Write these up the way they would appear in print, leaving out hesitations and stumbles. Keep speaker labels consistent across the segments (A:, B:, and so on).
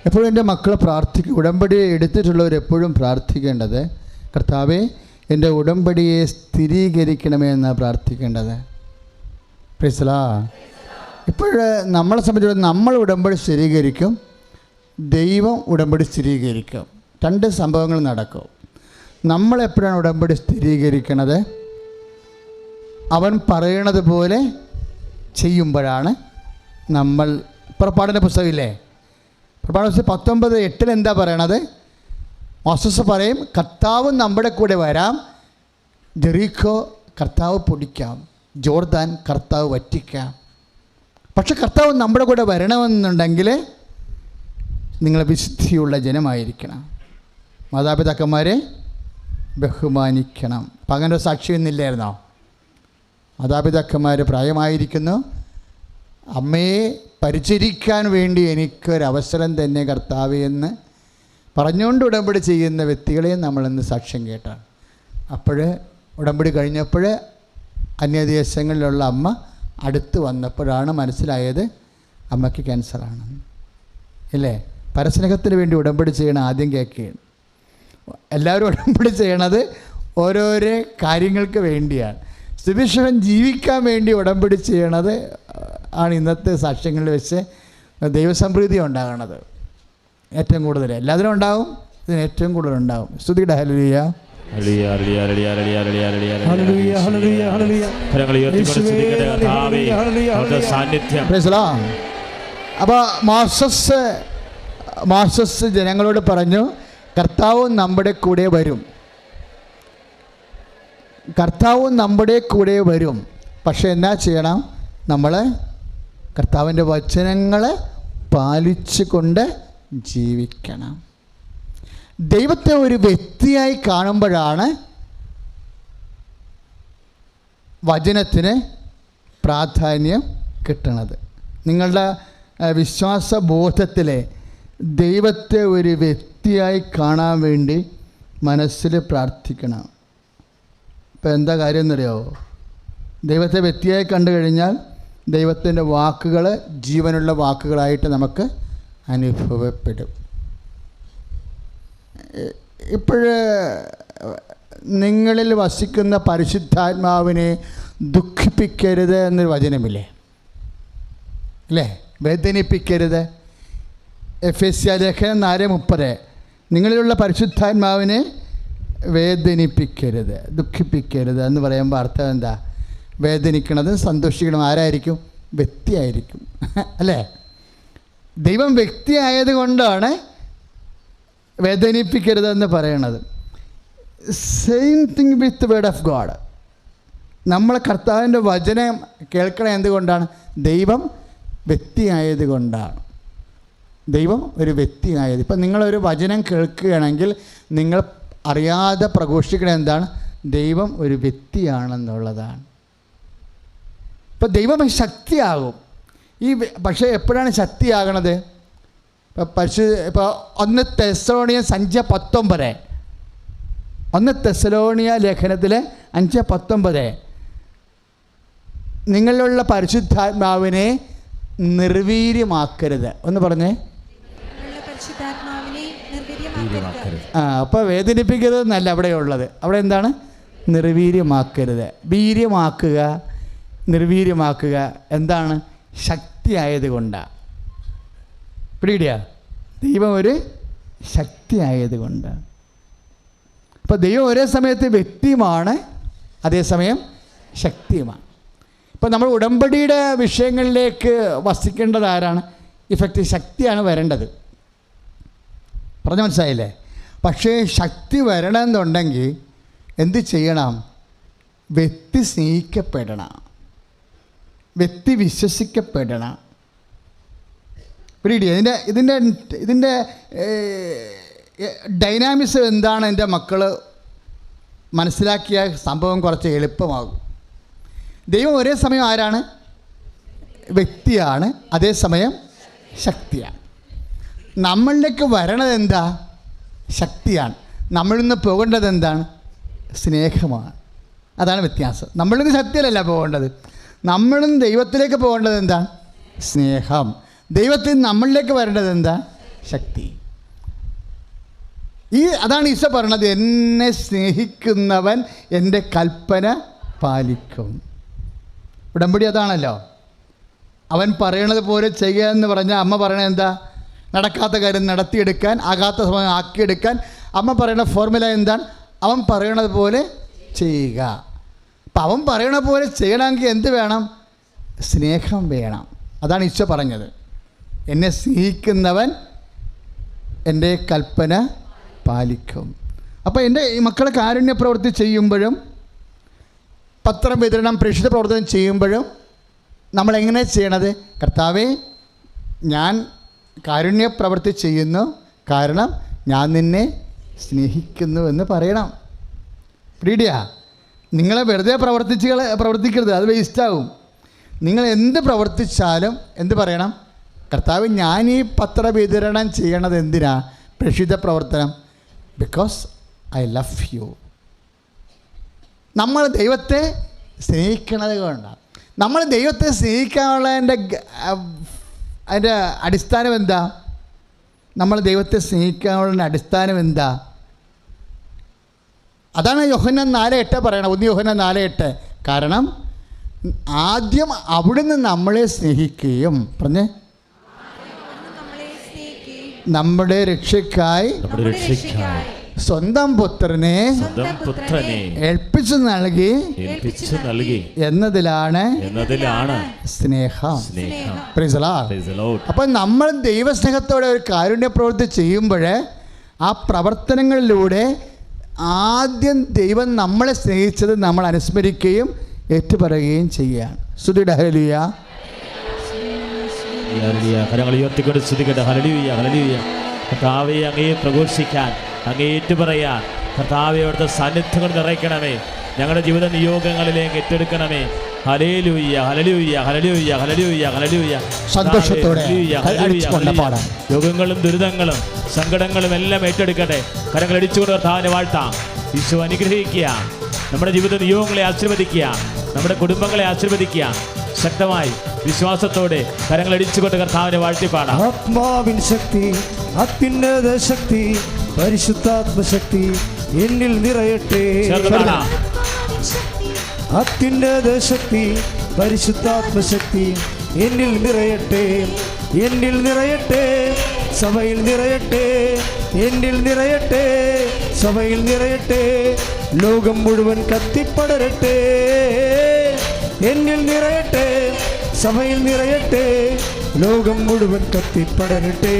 A: എപ്പോഴും എൻ്റെ മക്കൾ പ്രാർത്ഥിക്കും. ഉടമ്പടി എടുത്തിട്ടുള്ളവർ എപ്പോഴും പ്രാർത്ഥിക്കേണ്ടത്, കർത്താവേ എൻ്റെ ഉടമ്പടിയെ സ്ഥിരീകരിക്കണമേ എന്നാണ് പ്രാർത്ഥിക്കേണ്ടത്. Price the Lord. ഇപ്പോഴ് നമ്മളെ സംബന്ധിച്ചിടത്തോളം നമ്മൾ ഉടമ്പടി സ്ഥിരീകരിക്കും, ദൈവം ഉടമ്പടി സ്ഥിരീകരിക്കും. രണ്ട് സംഭവങ്ങൾ നടക്കും. നമ്മളെപ്പോഴാണ് ഉടമ്പടി സ്ഥിരീകരിക്കണത്? അവൻ പറയണത് പോലെ ചെയ്യുമ്പോഴാണ്. നമ്മൾ പുറപ്പാടിൻ്റെ പുസ്തകമില്ലേ, പുറപ്പാട് പുസ്തകം 19:8 എന്താ പറയണത്? മോസസ് പറയും, കർത്താവ് നമ്മുടെ കൂടെ വരാം, ജെറീക്കോ കർത്താവ് പൊടിക്കാം, ജോർദാൻ കർത്താവ് വറ്റിക്കാം. പക്ഷെ കർത്താവ് നമ്മുടെ കൂടെ വരണമെന്നുണ്ടെങ്കിൽ നിങ്ങൾ വിശുദ്ധിയുള്ള ജനമായിരിക്കണം, മാതാപിതാക്കന്മാരെ ബഹുമാനിക്കണം. അപ്പം അങ്ങനെ ഒരു സാക്ഷിയൊന്നുമില്ലായിരുന്നോ? മാതാപിതാക്കന്മാർ പ്രായമായിരിക്കുന്നു, അമ്മയെ പരിചരിക്കാൻ വേണ്ടി എനിക്കൊരവസരം തന്നെ കർത്താവേ എന്ന് പറഞ്ഞുകൊണ്ട് ഉടമ്പടി ചെയ്യുന്ന വ്യക്തികളെയും നമ്മളിന്ന് സാക്ഷ്യം കേട്ടാണ്. അപ്പോൾ ഉടമ്പടി കഴിഞ്ഞപ്പോൾ അന്യദേശങ്ങളിലുള്ള അമ്മ അടുത്ത് വന്നപ്പോഴാണ് മനസ്സിലായത് അമ്മയ്ക്ക് ക്യാൻസറാണ്. ഇല്ലേ? പരസ്നേഹത്തിന് വേണ്ടി ഉടമ്പടി ചെയ്യണം ആദ്യം കേൾക്കുകയാണ്. എല്ലാവരും ഉടമ്പടി ചെയ്യണത് ഓരോരോ കാര്യങ്ങൾക്ക് വേണ്ടിയാണ്. സുവിശേഷം ജീവിക്കാൻ വേണ്ടി ഉടമ്പടി ചെയ്യണത് ആണ് ഇന്നത്തെ സാക്ഷ്യങ്ങളിൽ വെച്ച് ദൈവസംപ്രീതി ഉണ്ടാകണത് ഏറ്റവും കൂടുതൽ. എല്ലാത്തിനും ഉണ്ടാവും, ഇതിന് ഏറ്റവും കൂടുതൽ ഉണ്ടാവും. സ്തുതിയുടെ ഹല്ലേലൂയ. അപ്പോൾ മോസസ് ജനങ്ങളോട് പറഞ്ഞു, കർത്താവ് നമ്മുടെ കൂടെ വരും, കർത്താവ് നമ്മുടെ കൂടെ വരും. പക്ഷെ എന്നാ ചെയ്യണം? നമ്മൾ കർത്താവിൻ്റെ വചനങ്ങളെ പാലിച്ചു കൊണ്ട് ജീവിക്കണം. ദൈവത്തെ ഒരു വ്യക്തിയായി കാണുമ്പോഴാണ് വചനത്തിന് പ്രാധാന്യം കിട്ടണത്. നിങ്ങളുടെ വിശ്വാസബോധത്തിലെ ദൈവത്തെ ഒരു വ്യക്തിയായി കാണാൻ വേണ്ടി മനസ്സിൽ പ്രാർത്ഥിക്കണം. ഇപ്പം എന്താ കാര്യം എന്നറിയാമോ? ദൈവത്തെ വ്യക്തിയായി കണ്ടു കഴിഞ്ഞാൽ ദൈവത്തിൻ്റെ വാക്കുകൾ ജീവനുള്ള വാക്കുകളായിട്ട് നമുക്ക് അനുഭവപ്പെടും. ഇപ്പോഴ് നിങ്ങളിൽ വസിക്കുന്ന പരിശുദ്ധാത്മാവിനെ ദുഃഖിപ്പിക്കരുത് എന്നൊരു വചനമില്ലേ? അല്ലേ? വേദനിപ്പിക്കരുത്. എഫെസ്യ ലേഖനം 4:30 നിങ്ങളിലുള്ള പരിശുദ്ധാത്മാവിനെ വേദനിപ്പിക്കരുത്, ദുഃഖിപ്പിക്കരുത് എന്ന് പറയുമ്പോൾ അർത്ഥം എന്താ? വേദനിക്കണത് സന്തോഷിക്കണം ആരായിരിക്കും? വ്യക്തിയായിരിക്കും, അല്ലേ? ദൈവം വ്യക്തി ആയതുകൊണ്ടാണ് വേദനിപ്പിക്കരുതെന്ന് പറയണത്. Same thing with word of God. നമ്മൾ കർത്താവിൻ്റെ വചനം കേൾക്കണം. എന്തുകൊണ്ടാണ്? ദൈവം വ്യക്തിയായതുകൊണ്ടാണ്. ദൈവം ഒരു വ്യക്തിയായത്. ഇപ്പം നിങ്ങളൊരു വചനം കേൾക്കുകയാണെങ്കിൽ നിങ്ങൾ അറിയാതെ പ്രഘോഷിക്കണം എന്താണ്? ദൈവം ഒരു വ്യക്തിയാണെന്നുള്ളതാണ്. ഇപ്പം ദൈവം ശക്തിയാകും. പക്ഷേ എപ്പോഴാണ് ശക്തിയാകണത്? ഇപ്പോൾ 1 തെസ്സലോണിയ 5:19 1 തെസ്സലോണിയ ലേഖനത്തിലെ 5:19 നിങ്ങളിലുള്ള പരിശുദ്ധാത്മാവിനെ നിർവീര്യമാക്കരുത്. ഒന്ന് പറഞ്ഞേ. അപ്പോൾ വേദനിപ്പിക്കരുത് എന്നല്ല അവിടെയുള്ളത്. അവിടെ എന്താണ്? നിർവീര്യമാക്കരുത്. വീര്യമാക്കുക, നിർവീര്യമാക്കുക എന്താണ്? ശക്തി ആയതുകൊണ്ടാണ്. പിടിയിടുക. ദൈവം ഒരു ശക്തി ആയതുകൊണ്ടാണ്. അപ്പോൾ ദൈവം ഒരേ സമയത്ത് വ്യക്തിയുമാണ്, അതേസമയം ശക്തിയുമാണ്. ഇപ്പോൾ നമ്മൾ ഉടമ്പടിയുടെ വിഷയങ്ങളിലേക്ക് വസിക്കേണ്ടത് ആരാണ്? ഇഫക്റ്റ് ശക്തിയാണ് വരേണ്ടത്. പറഞ്ഞ മനസ്സിലായില്ലേ? പക്ഷേ ശക്തി വരണമെന്നുണ്ടെങ്കിൽ എന്ത് ചെയ്യണം? വ്യക്തി സ്നേഹിക്കപ്പെടണം, വ്യക്തി വിശ്വസിക്കപ്പെടണം. പിടിയിടി. ഇതിൻ്റെ ഡൈനാമിക്സ് എന്താണ്? എൻ്റെ മക്കൾ മനസ്സിലാക്കിയ സംഭവം കുറച്ച് എളുപ്പമാകും. ദൈവം ഒരേ സമയം ആരാണ്? വ്യക്തിയാണ്, അതേസമയം ശക്തിയാണ്. നമ്മളിലേക്ക് വരണത് എന്താ? ശക്തിയാണ്. നമ്മളിൽ നിന്ന് പോകേണ്ടത് എന്താണ്? സ്നേഹമാണ്. അതാണ് വ്യത്യാസം. നമ്മളിൽ നിന്ന് ശക്തിയല്ല പോകേണ്ടത്. നമ്മളിൽ നിന്ന് ദൈവത്തിലേക്ക് പോകേണ്ടത് എന്താണ്? സ്നേഹം. ദൈവത്തിൽ നമ്മളിലേക്ക് വരേണ്ടത് എന്താ? ശക്തി. അതാണ് ഈശോ പറയണത്, എന്നെ സ്നേഹിക്കുന്നവൻ എൻ്റെ കൽപ്പന പാലിക്കും. ഉടമ്പടി അതാണല്ലോ. അവൻ പറയണത് പോലെ ചെയ്യുക എന്ന് പറഞ്ഞാൽ അമ്മ പറയണത് എന്താ? നടക്കാത്ത കാര്യം നടത്തിയെടുക്കാൻ, ആകാത്ത സമയം ആക്കിയെടുക്കാൻ. അമ്മ പറയുന്ന ഫോർമുല എന്താണ്? അവൻ പറയണത് പോലെ ചെയ്യുക. അപ്പം അവൻ പറയണ പോലെ ചെയ്യണമെങ്കിൽ എന്ത് വേണം? സ്നേഹം വേണം. അതാണ് ഈശോ പറഞ്ഞത്, എന്നെ സ്നേഹിക്കുന്നവൻ എൻ്റെ കൽപ്പന പാലിക്കും. അപ്പോൾ എൻ്റെ ഈ മക്കളെ കാരുണ്യ പ്രവൃത്തി ചെയ്യുമ്പോഴും പത്രം വിതരണം, പ്രേക്ഷിത പ്രവർത്തനം ചെയ്യുമ്പോഴും നമ്മളെങ്ങനെ ചെയ്യണത്? കർത്താവേ, ഞാൻ കാരുണ്യ പ്രവൃത്തി ചെയ്യുന്നു, കാരണം ഞാൻ നിന്നെ സ്നേഹിക്കുന്നു എന്ന് പറയണം. പ്രീഡിയാ, നിങ്ങളെ വെറുതെ പ്രവർത്തിക്കരുത്, അത് വേസ്റ്റാവും. നിങ്ങൾ എന്ത് പ്രവർത്തിച്ചാലും എന്ത് പറയണം? കർത്താവ്, ഞാൻ ഈ പത്ര വിതരണം ചെയ്യണത് എന്തിനാ? പ്രേക്ഷിത പ്രവർത്തനം, ബിക്കോസ് ഐ ലവ് യു. നമ്മൾ ദൈവത്തെ സ്നേഹിക്കണത് കൊണ്ടാണ്. നമ്മൾ ദൈവത്തെ സ്നേഹിക്കാനുള്ള അതിൻ്റെ അടിസ്ഥാനം എന്താ? നമ്മൾ ദൈവത്തെ സ്നേഹിക്കാനുള്ള അടിസ്ഥാനം എന്താ? അതാണ് യോഹന്നാൻ 4:8 പറയണം. 1 യോഹന്നാൻ 4:8. കാരണം ആദ്യം അവിടുന്ന് നമ്മളെ സ്നേഹിക്കുകയും പറഞ്ഞേ നമ്മുടെ രക്ഷയ്ക്കായി സ്വന്തം പുത്രനെ ഏൽപ്പിച്ചു നൽകി എന്നതിലാണ് സ്നേഹം. അപ്പം നമ്മൾ ദൈവസ്നേഹത്തോടെ ഒരു കാരുണ്യ പ്രവൃത്തി ചെയ്യുമ്പോൾ ആ പ്രവർത്തനങ്ങളിലൂടെ ആദ്യം ദൈവം നമ്മളെ സ്നേഹിച്ചത് നമ്മൾ അനുസ്മരിക്കുകയും ഏറ്റുപറയുകയും ചെയ്യുകയാണ്. സ്തുതിയുടെ ഹല്ലേലൂയ.
B: കരങ്ങൾ ഉയർത്തിക്കൊണ്ട് സ്തുതിക്കട്ടെ. Hallelujah, hallelujah. കർത്താവേ, അങ്ങയെ പ്രഘോഷിക്കാൻ, അങ്ങയെ ഏറ്റുപറയാൻ, കർത്താവേ, അവിടുത്തെ സാന്നിധ്യം കൊണ്ട് നിറയ്ക്കണമേ. ഞങ്ങളുടെ ജീവിത നിയോഗങ്ങളിലേക്ക് ഏറ്റെടുക്കണമേ. Hallelujah, hallelujah, hallelujah, hallelujah, hallelujah.
A: സന്തോഷത്തോടെ
B: രോഗങ്ങളും ദുരിതങ്ങളും സങ്കടങ്ങളും എല്ലാം ഏറ്റെടുക്കട്ടെ. കരങ്ങൾ അടിച്ചുകൊണ്ട് കർത്താവിനെ വാഴ്ത്താം. ഈശോ അനുഗ്രഹിക്കുക, നമ്മുടെ ജീവിത നിയോഗങ്ങളെ ആശീർവദിക്കുക, നമ്മുടെ കുടുംബങ്ങളെ ആശീർവദിക്കുക. ശക്തമായി വിശ്വാസത്തോടെ കരങ്ങൾ അടിച്ചുകൊണ്ട് കർത്താവിനെ വാഴ്ത്തിപ്പാടാം.
C: ആത്മാവിൻ ശക്തി, അത്യുന്നത ശക്തി, പരിശുദ്ധാത്മശക്തി എന്നിൽ നിറയട്ടെ. അത്യുന്നത ശക്തി, പരിശുദ്ധാത്മശക്തി എന്നിൽ നിറയട്ടെ. എന്നിൽ നിറയട്ടെ, സഭയിൽ നിറയട്ടെ. എന്നിൽ നിറയട്ടെ, സഭയിൽ നിറയട്ടെ. ലോകം മുഴുവൻ കത്തിപ്പടരട്ടെ. എന്നിൽ നിറയട്ടെ, സഭയിൽ നിറയട്ടെ. ലോകം മുഴുവൻ കത്തിപ്പടരട്ടെ.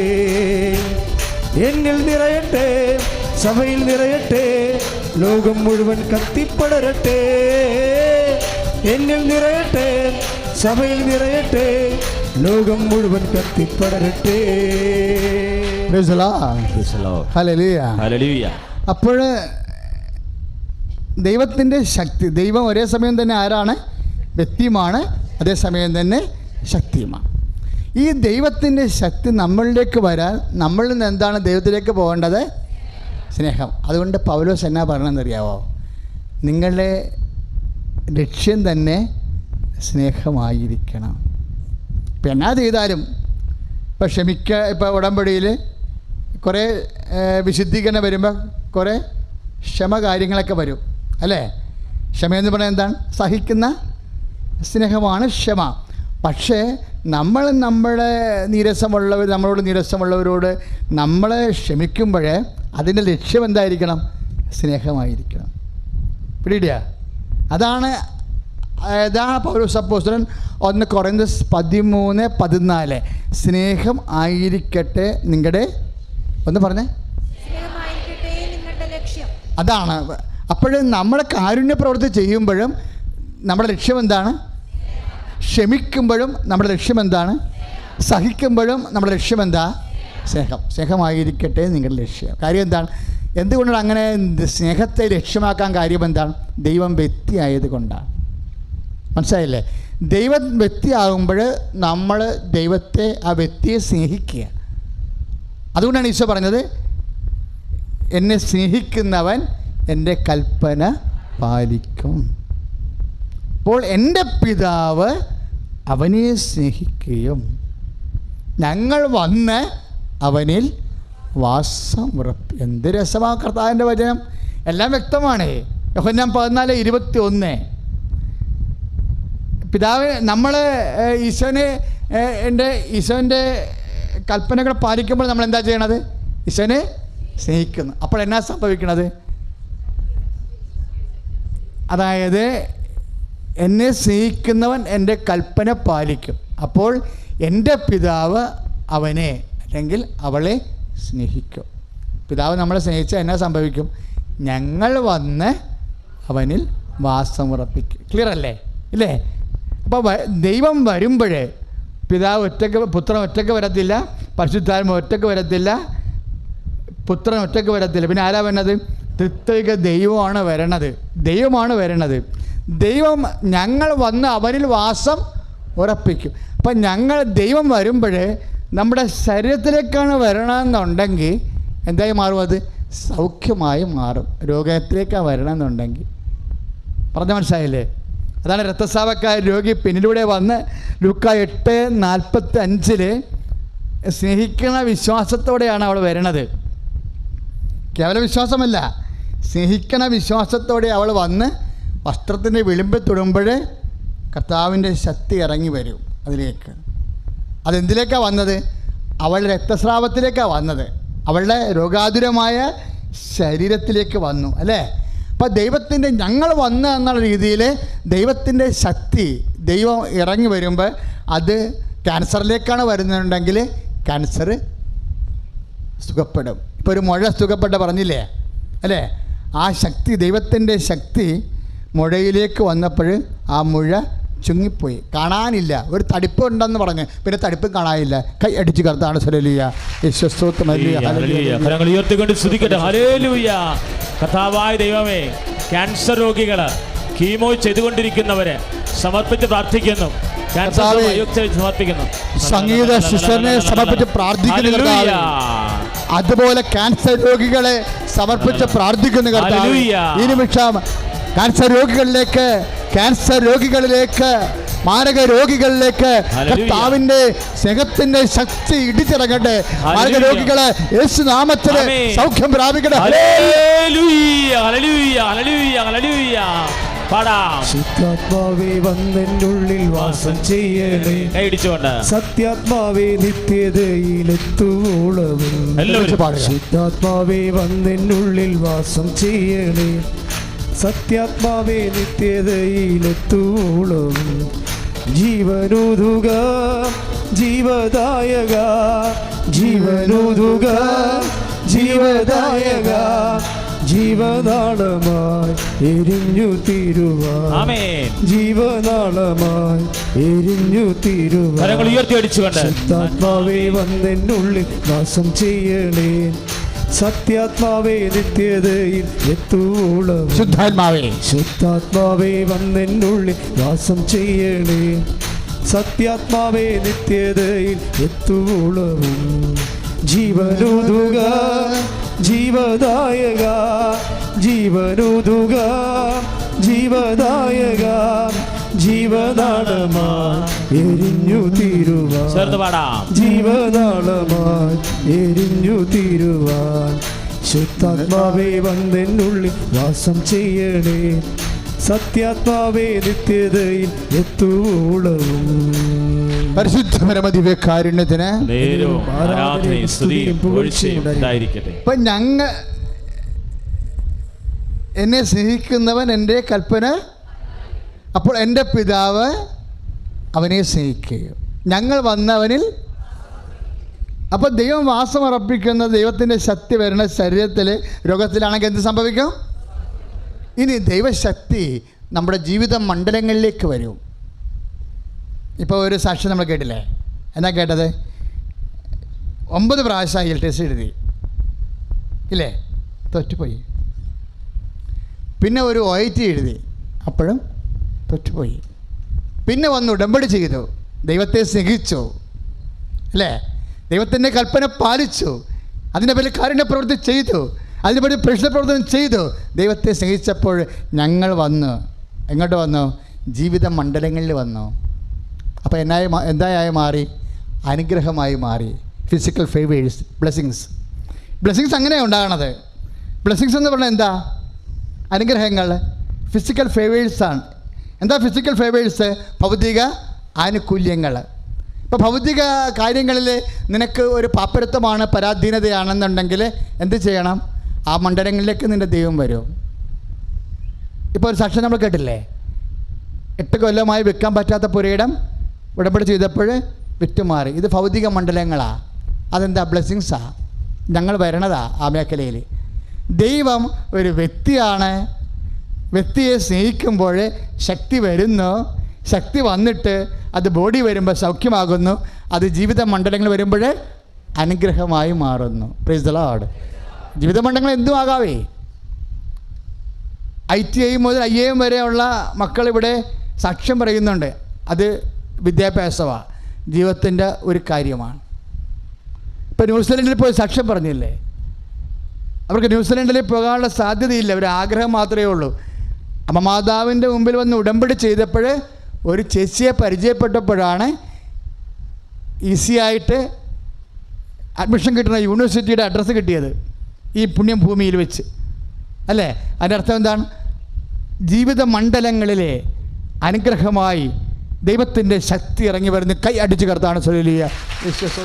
C: എന്നിൽ നിറയട്ടെ, സഭയിൽ നിറയട്ടെ. ലോകം മുഴുവൻ കത്തിപ്പടരട്ടെ. എന്നിൽ നിറയട്ടെ, സഭയിൽ നിറയട്ടെ. ലോകം മുഴുവൻ കത്തിപ്പടരട്ടെ.
A: അപ്പോൾ ദൈവത്തിൻ്റെ ശക്തി, ദൈവം ഒരേ സമയം തന്നെ ആരാണ്? വ്യക്തിയുമാണ്, അതേസമയം തന്നെ ശക്തിയുമാണ്. ഈ ദൈവത്തിൻ്റെ ശക്തി നമ്മളിലേക്ക് വരാൻ നമ്മളിൽ നിന്ന് എന്താണ് ദൈവത്തിലേക്ക് പോകേണ്ടത്? സ്നേഹം. അതുകൊണ്ട് പൗലോസ് എന്നാ പറയണമെന്നറിയാവോ? നിങ്ങളുടെ ലക്ഷ്യം തന്നെ സ്നേഹമായിരിക്കണം. ഇപ്പം എന്നാ ചെയ്താലും, ഇപ്പോൾ ഉടമ്പടിയിൽ കുറേ വിശുദ്ധീകരണം വരുമ്പോൾ കുറേ ക്ഷമ കാര്യങ്ങളൊക്കെ വരും, അല്ലേ? ക്ഷമയെന്ന് പറഞ്ഞാൽ എന്താണ്? സഹിക്കുന്ന സ്നേഹമാണ് ക്ഷമ. പക്ഷേ നമ്മളോട് നീരസമുള്ളവരോട് നമ്മൾ ക്ഷമിക്കുമ്പോൾ അതിൻ്റെ ലക്ഷ്യം എന്തായിരിക്കണം? സ്നേഹമായിരിക്കണം. പിടിയിടുക. അതാണ് പൗലോസ് അപ്പോസ്തലൻ 1 കൊറിന്തോസ് 13:14 സ്നേഹം ആയിരിക്കട്ടെ നിങ്ങളുടെ, ഒന്ന് പറഞ്ഞേ, അതാണ്. അപ്പോൾ നമ്മൾ കാരുണ്യ പ്രവൃത്തി ചെയ്യുമ്പോഴും നമ്മുടെ ലക്ഷ്യം എന്താണ്? ക്ഷമിക്കുമ്പോഴും നമ്മുടെ ലക്ഷ്യം എന്താണ്? സഹിക്കുമ്പോഴും നമ്മുടെ ലക്ഷ്യം എന്താ? സ്നേഹം. സ്നേഹമായിരിക്കട്ടെ നിങ്ങളുടെ ലക്ഷ്യം. കാര്യം എന്താണ്? എന്തുകൊണ്ടാണ് അങ്ങനെ സ്നേഹത്തെ ലക്ഷ്യമാക്കാൻ കാര്യം എന്താണ്? ദൈവം വ്യക്തിയായത് കൊണ്ടാണ്. മനസ്സിലായില്ലേ? ദൈവം വ്യക്തിയാകുമ്പോൾ നമ്മൾ ദൈവത്തെ, ആ വ്യക്തിയെ സ്നേഹിക്കുക. അതുകൊണ്ടാണ് ഈശോ പറഞ്ഞത്, എന്നെ സ്നേഹിക്കുന്നവൻ എൻ്റെ കൽപ്പന പാലിക്കും. അപ്പോൾ എൻ്റെ പിതാവ് അവനെ സ്നേഹിക്കുകയും ഞങ്ങൾ വന്ന് അവനിൽ വാസം ഉറപ്പി. എന്ത് രസമാണ് കർത്താവിൻ്റെ വചനം, എല്ലാം വ്യക്തമാണ്. യോഹന്നാൻ 14:21. പിതാവ് നമ്മൾ ഈശോൻ്റെ കൽപ്പനകൾ പാലിക്കുമ്പോൾ നമ്മൾ എന്താ ചെയ്യണത്? ഈശോനെ സ്നേഹിക്കുന്നു. അപ്പോൾ എന്നാ സംഭവിക്കണത്? അതായത് എന്നെ സ്നേഹിക്കുന്നവൻ എൻ്റെ കൽപ്പന പാലിക്കും. അപ്പോൾ എൻ്റെ പിതാവ് അവനെ അല്ലെങ്കിൽ അവളെ സ്നേഹിക്കും. പിതാവ് നമ്മളെ സ്നേഹിച്ചാൽ എന്നാ സംഭവിക്കും? ഞങ്ങൾ വന്ന് അവനിൽ വാസമുറപ്പിക്കും. ക്ലിയർ അല്ലേ? ഇല്ലേ? അപ്പോൾ ദൈവം വരുമ്പോഴേ പിതാവ് പുത്രൻ ഒറ്റയ്ക്ക് വരത്തില്ല, പരിശുദ്ധാത്മാവ് ഒറ്റയ്ക്ക് വരത്തില്ല, പുത്രൻ ഒറ്റയ്ക്ക് വരത്തില്ല. പിന്നെ ആരാ വരുന്നത്? ത്രിത്വിക ദൈവമാണ് വരണത്. ദൈവം ഞങ്ങൾ വന്ന് അവനിൽ വാസം ഉറപ്പിക്കും. അപ്പം ദൈവം വരുമ്പോൾ നമ്മുടെ ശരീരത്തിലേക്കാണ് വരണമെന്നുണ്ടെങ്കിൽ എന്തായി മാറും? അത് സൗഖ്യമായി മാറും. രോഗത്തിലേക്കാണ് വരണമെന്നുണ്ടെങ്കിൽ. പറഞ്ഞ മനസ്സിലായില്ലേ? അതാണ് രക്തസ്രാവക്കായ രോഗി പിന്നിലൂടെ വന്ന് ലൂക്ക 8:45 സ്നേഹിക്കുന്ന വിശ്വാസത്തോടെയാണ് അവൾ വരണത്. കേവല വിശ്വാസമല്ല, സ്നേഹിക്കുന്ന വിശ്വാസത്തോടെ അവൾ വന്ന് വസ്ത്രത്തിൻ്റെ വിളിമ്പിൽ തൊടുമ്പോൾ കർത്താവിൻ്റെ ശക്തി ഇറങ്ങി വരും അതിലേക്ക്. അതെന്തിലേക്കാണ് വന്നത്? അവളുടെ രക്തസ്രാവത്തിലേക്കാണ് വന്നത്. അവളുടെ രോഗാതുരമായ ശരീരത്തിലേക്ക് വന്നു അല്ലേ? അപ്പോൾ ദൈവത്തിൻ്റെ ഞങ്ങൾ വന്ന എന്നുള്ള രീതിയിൽ ദൈവത്തിൻ്റെ ശക്തി ദൈവം ഇറങ്ങി വരുമ്പോൾ അത് ക്യാൻസറിലേക്കാണ് വരുന്നുണ്ടെങ്കിൽ ക്യാൻസർ സുഖപ്പെടും. ഇപ്പോൾ ഒരു മുഴ സുഖപ്പെട്ട പറഞ്ഞില്ലേ അല്ലേ? ആ ശക്തി, ദൈവത്തിൻ്റെ ശക്തി മുഴയിലേക്ക് വന്നപ്പോൾ ആ മുഴ ചുങ്ങിപ്പോയി, കാണാനില്ല. ഒരു തടിപ്പ് ഉണ്ടെന്ന് പറഞ്ഞ് പിന്നെ തടിപ്പ് കാണാനില്ല. കൈ അടിച്ച് കർത്താണ് ഹല്ലേലൂയ, യേശുസ്തോത്രം,
B: ഉയർത്തിക്കൊണ്ട് സ്തുതിക്കട്ടെ. ഹല്ലേലൂയ. കർത്താവായ ദൈവമേ, ക്യാൻസർ രോഗികൾ, കീമോ ചെയ്തുകൊണ്ടിരിക്കുന്നവരെ സമർപ്പിച്ച് പ്രാർത്ഥിക്കുന്നു. സമർപ്പിക്കുന്നു.
A: സംഗീത ശിഷ്യനെ സമർപ്പിച്ച് പ്രാർത്ഥിക്കുന്നു കർത്താവേ. അതുപോലെ ക്യാൻസർ രോഗികളെ സമർപ്പിച്ച് പ്രാർത്ഥിക്കുന്നു കർത്താവേ. ഈ നിമിഷം ക്യാൻസർ രോഗികളിലേക്ക് മാരക രോഗികളിലേക്ക് കർത്താവിന്റെ സ്നേഹത്തിന്റെ ശക്തി ഇടിച്ചിറങ്ങട്ടെ. മാരക രോഗികളെ യേശുനാമത്തിൽ സൗഖ്യം പ്രാപിക്കട്ടെ.
C: സത്യാത്മാവേ വന്നെന്നുള്ളിൽ വാസം ചെയ്യണേ, സത്യാത്മാവേ നിത്യതയിലെത്തുവോളവും. സത്യാത്മാവേ വന്നെന്നുള്ളിൽ വാസം ചെയ്യണേ, സത്യാത്മാവേ നിത്യതയിലെത്തുവോളവും. ജീവനുതുക ജീവദായക, ജീവനുതുക ജീവദായക, ജീവനാളമായി എരിഞ്ഞു തീരുവാൻ, ജീവനാളമായി എരിഞ്ഞു തീരുവാൻ. സത്യാത്മാവേ വന്നെന്നുള്ളിൽ വാസം ചെയ്യണേ, സത്യാത്മാവേ നിത്യതയിൽ എത്തുവോളം. ശുദ്ധാത്മാവേ വന്നെന്നുള്ളിൽ വാസം ചെയ്യണേ, സത്യാത്മാവേ നിത്യതയിൽ എത്തുവോളവും. ജീവനുതുക ജീവദായക, ജീവനുതുക ജീവദായക, ജീവനാളമായി എരിഞ്ഞു തീരുവാൻ, ജീവനാളമായി എരിഞ്ഞു തീരുവാൻ. ശുദ്ധാത്മാവേ വന്നെന്നുള്ളിൽ വാസം ചെയ്യണേ, സത്യാത്മാവേ നിത്യതയിൽ എത്തുവോളവും.
A: പരിശുദ്ധ പരമദിവ്യകാരുണ്യത്തിന് ഇപ്പം എന്നെ സ്നേഹിക്കുന്നവൻ എൻ്റെ കൽപ്പന, അപ്പോൾ എൻ്റെ പിതാവ് അവനെ സ്നേഹിക്കുകയും ഞങ്ങൾ വന്നവനിൽ. അപ്പോൾ ദൈവം വാസമർപ്പിക്കുന്ന ദൈവത്തിൻ്റെ ശക്തി വരുന്ന ശരീരത്തിൽ രോഗത്തിലാണെങ്കിൽ എന്ത് സംഭവിക്കും? ഇനി ദൈവശക്തി നമ്മുടെ ജീവിത മണ്ഡലങ്ങളിലേക്ക് വരും. ഇപ്പോൾ ഒരു സാക്ഷ്യം നമ്മൾ കേട്ടില്ലേ? എന്നാ കേട്ടത്? 9 പ്രാവശ്യം IELTS എഴുതി ഇല്ലേ? തോറ്റുപോയി. പിന്നെ ഒരു OIT എഴുതി, അപ്പോഴും തോറ്റുപോയി. പിന്നെ വന്ന് ഉടമ്പടി ചെയ്തു, ദൈവത്തെ സ്നേഹിച്ചു അല്ലേ? ദൈവത്തിൻ്റെ കൽപ്പന പാലിച്ചു, അതിൻ്റെ പേരിൽ കാരുണ്യ പ്രവൃത്തി ചെയ്തു, അതിൻ്റെ പേരിൽ പ്രശ്ന പ്രവർത്തനം ചെയ്തു. ദൈവത്തെ സ്നേഹിച്ചപ്പോൾ ഞങ്ങൾ വന്നു. എങ്ങോട്ട് വന്നു? ജീവിത മണ്ഡലങ്ങളിൽ വന്നു. അപ്പോൾ എന്തായി മാറി? അനുഗ്രഹമായി മാറി. Physical favours, blessings. ബ്ലെസ്സിങ്സ് അങ്ങനെയാണ് ഉണ്ടാകണത്. ബ്ലെസ്സിങ്സ് എന്ന് പറഞ്ഞാൽ എന്താ? അനുഗ്രഹങ്ങൾ, ഫിസിക്കൽ ഫേവേഴ്സാണ്. എന്താ ഫിസിക്കൽ ഫേവേഴ്സ്? ഭൗതിക ആനുകൂല്യങ്ങൾ. ഇപ്പോൾ ഭൗതിക കാര്യങ്ങളിൽ നിനക്ക് ഒരു പാപ്പരത്വമാണ്, പരാധീനതയാണെന്നുണ്ടെങ്കിൽ എന്ത് ചെയ്യണം? ആ മണ്ഡലങ്ങളിലേക്ക് നിൻ്റെ ദൈവം വരും. ഇപ്പോൾ ഒരു സാക്ഷ്യം നമ്മൾ കേട്ടില്ലേ? 8 കൊല്ലമായി വിൽക്കാൻ പറ്റാത്ത പുരയിടം ഉടമ്പടി ചെയ്തപ്പോൾ വിറ്റുമാറി. ഇത് ഭൗതിക മണ്ഡലങ്ങളാണ്. അതെന്താ? ബ്ലെസ്സിങ്സാണ്. ഞങ്ങൾ വരണതാ ആ മേഖലയിൽ. ദൈവം ഒരു വ്യക്തിയാണ്. വ്യക്തിയെ സ്നേഹിക്കുമ്പോൾ ശക്തി വരുന്നു. ശക്തി വന്നിട്ട് അത് ബോഡി വരുമ്പോൾ സൗഖ്യമാകുന്നു. അത് ജീവിത മണ്ഡലങ്ങൾ വരുമ്പോൾ അനുഗ്രഹമായി മാറുന്നു. Price the Lord. ജീവിത മണ്ഡലങ്ങൾ എന്തും ആകാവേ. ITI മുതൽ IIM വരെയുള്ള മക്കളിവിടെ സാക്ഷ്യം പറയുന്നുണ്ട്. അത് വിദ്യാഭ്യാസമാണ്, ജീവിതത്തിൻ്റെ ഒരു കാര്യമാണ്. ഇപ്പോൾ ന്യൂസിലൻഡിൽ പോയി സാക്ഷ്യം പറഞ്ഞില്ലേ? അവർക്ക് ന്യൂസിലൻഡിൽ പോകാനുള്ള സാധ്യതയില്ല, ഒരു ആഗ്രഹം മാത്രമേ ഉള്ളൂ. അമ്മ മാതാവിൻ്റെ മുമ്പിൽ വന്ന് ഉടമ്പടി ചെയ്തപ്പോൾ ഒരു ചേച്ചിയെ പരിചയപ്പെട്ടപ്പോഴാണ് ഈസിയായിട്ട് അഡ്മിഷൻ കിട്ടുന്ന യൂണിവേഴ്സിറ്റിയുടെ അഡ്രസ്സ് കിട്ടിയത്, ഈ പുണ്യം ഭൂമിയിൽ വെച്ച്. അല്ലേ? അതിൻ്റെ അർത്ഥം എന്താണ്? ജീവിത മണ്ഡലങ്ങളിലെ അനുഗ്രഹമായി ദൈവത്തിൻ്റെ ശക്തി ഇറങ്ങി വരുന്ന കൈ അടിച്ച് കർത്താണ്. Hallelujah,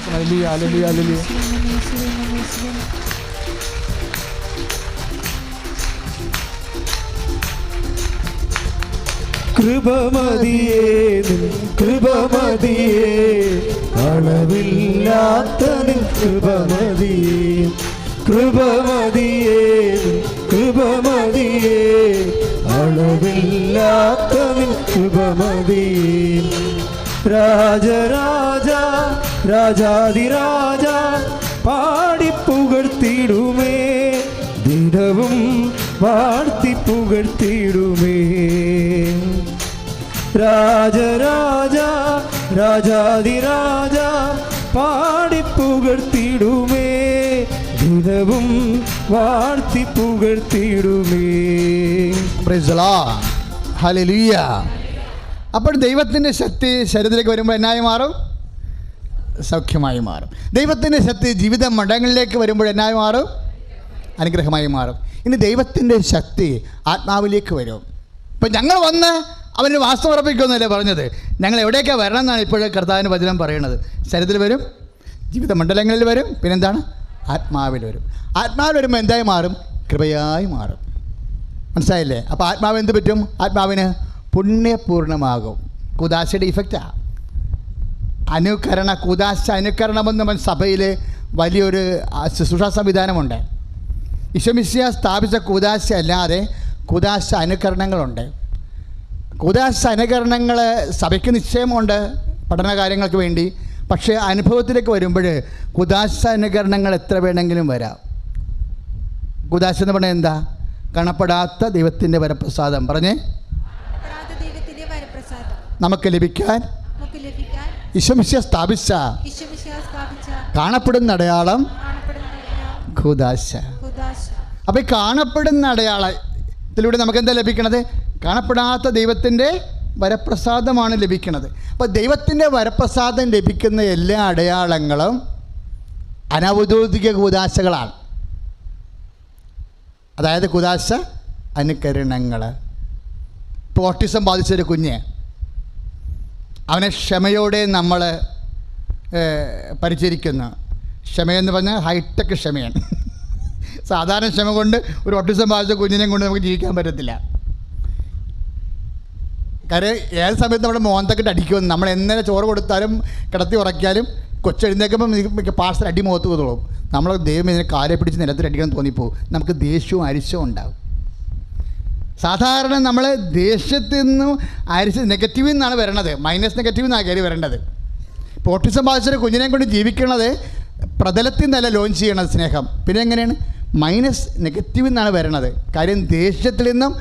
A: hallelujah, hallelujah, hallelujah.
C: കൃപമതിയേ, കൃപമതിയേ, അളവില്ലാത്ത നിൻ കൃപമതിയേ, കൃപമതിയേ, കൃപമതിയേ, അളവില്ലാത്ത നിൻ കൃപമതിയേ. രാജരാജ, രാജാതിരാജ, പാടിപ്പുകഴ്ത്തിടുമേ, ദിനവും വാഴ്ത്തിപ്പുകഴ്ത്തിടുമേ. രാജരാജ, രാജാതിരാജ, പാടിപ്പുകഴ്ത്തിടുമേ, ദിനവും വാഴ്ത്തിപ്പുകഴ്ത്തിടുമേ.
A: Praise the Lord. ഹല്ലേലൂയ. അപ്പോൾ ദൈവത്തിൻ്റെ ശക്തി ശരീരത്തിലേക്ക് വരുമ്പോൾ എന്നായി മാറും? സൗഖ്യമായി മാറും. ദൈവത്തിൻ്റെ ശക്തി ജീവിത മണ്ഡലങ്ങളിലേക്ക് വരുമ്പോൾ എന്നായി മാറും? അനുഗ്രഹമായി മാറും. ഇനി ദൈവത്തിൻ്റെ ശക്തി ആത്മാവിലേക്ക് വരും. ഇപ്പം ഞങ്ങൾ വന്ന് അവന് വാസ്തവം ഉറപ്പിക്കുമെന്നല്ലേ പറഞ്ഞത്? ഞങ്ങൾ എവിടേക്കാണ് വരണം എന്നാണ് ഇപ്പോഴും കർത്താവിൻ്റെ വചനം പറയുന്നത്. ശരീരത്തിൽ വരും, ജീവിത മണ്ഡലങ്ങളിൽ വരും, പിന്നെന്താണ്? ആത്മാവിൽ വരും. ആത്മാവിൽ വരുമ്പോൾ എന്തായി മാറും? കൃപയായി മാറും. മനസ്സിലായില്ലേ? അപ്പോൾ ആത്മാവ് എന്ത് പറ്റും? ആത്മാവിന് പുണ്യപൂർണ്ണമാകും. കുദാശയുടെ ഇഫക്റ്റാണ് അനുകരണ. കുദാശ അനുകരണമെന്ന് സഭയിൽ വലിയൊരു ശുശ്രൂഷ സംവിധാനമുണ്ട്. ഈശോമിശിഹ സ്ഥാപിച്ച കൂദാശ അല്ലാതെ കൂദാശ അനുകരണങ്ങളുണ്ട്. കൂദാശ അനുകരണങ്ങൾ സഭയ്ക്ക് നിശ്ചയമുണ്ട് പഠന കാര്യങ്ങൾക്ക് വേണ്ടി. പക്ഷേ അനുഭവത്തിലേക്ക് വരുമ്പോൾ കൂദാശ അനുകരണങ്ങൾ എത്ര വേണമെങ്കിലും വരാം. കൂദാശ എന്ന് പറഞ്ഞാൽ എന്താ? കാണപ്പെടാത്ത ദൈവത്തിൻ്റെ വരപ്രസാദം. പറഞ്ഞേ, നമുക്ക് ലഭിക്കാൻ ഈശോമിശിഹ സ്ഥാപിച്ച കാണപ്പെടുന്ന അടയാളം കൂദാശ. അപ്പോൾ ഈ കാണപ്പെടുന്ന അടയാളത്തിലൂടെ നമുക്ക് എന്താ ലഭിക്കണത്? കാണപ്പെടാത്ത ദൈവത്തിൻ്റെ വരപ്രസാദമാണ് ലഭിക്കുന്നത്. അപ്പോൾ ദൈവത്തിൻ്റെ വരപ്രസാദം ലഭിക്കുന്ന എല്ലാ അടയാളങ്ങളും അനൗദ്യോഗിക കൂദാശകളാണ്. അതായത് കൂദാശ അനുകരണങ്ങൾ. ഇപ്പോൾ ഓട്ടിസം ബാധിച്ചൊരു കുഞ്ഞ്, അവനെ ക്ഷമയോടെ നമ്മൾ പരിചരിക്കുന്നു. ക്ഷമയെന്ന് പറഞ്ഞാൽ ഹൈടെക് ക്ഷമയാണ്. സാധാരണ ക്ഷമ കൊണ്ട് ഒരു ഓട്ടിസം ബാധിച്ച കുഞ്ഞിനെ കൊണ്ട് നമുക്ക് ജീവിക്കാൻ പറ്റത്തില്ല. കാര്യം ഏത് സമയത്ത് നമ്മുടെ മോന്തക്കിട്ട് അടിക്കുമെന്ന്. നമ്മൾ എങ്ങനെ ചോറ് കൊടുത്താലും കിടത്തി ഉറക്കിയാലും കൊച്ചെഴുന്നേക്കുമ്പോൾ പാർസൽ അടി മുഖത്ത് തോന്നും. നമ്മൾ ദൈവം ഇതിനെ കാലെ പിടിച്ച് നിലത്തിൽ അടിക്കാൻ തോന്നിപ്പോവും. നമുക്ക് ദേഷ്യവും അരിശവും ഉണ്ടാവും. സാധാരണ നമ്മൾ ദേഷ്യത്തിൽ നിന്നും നെഗറ്റീവിൽ നിന്നാണ് വരണത്. മൈനസ് നെഗറ്റീവിൽ നിന്നാണ് കയറി വരേണ്ടത്. ഇപ്പോൾ ഓട്ടിസം ബാധിച്ചൊരു കുഞ്ഞിനെ കൊണ്ട് ജീവിക്കണത് പ്രതലത്തിൽ നിന്നല്ല ലോഞ്ച് ചെയ്യണത് സ്നേഹം. പിന്നെ എങ്ങനെയാണ്? മൈനസ് നെഗറ്റീവിൽ നിന്നാണ് വരണത്. കാര്യം ദേഷ്യത്തിൽ നിന്നും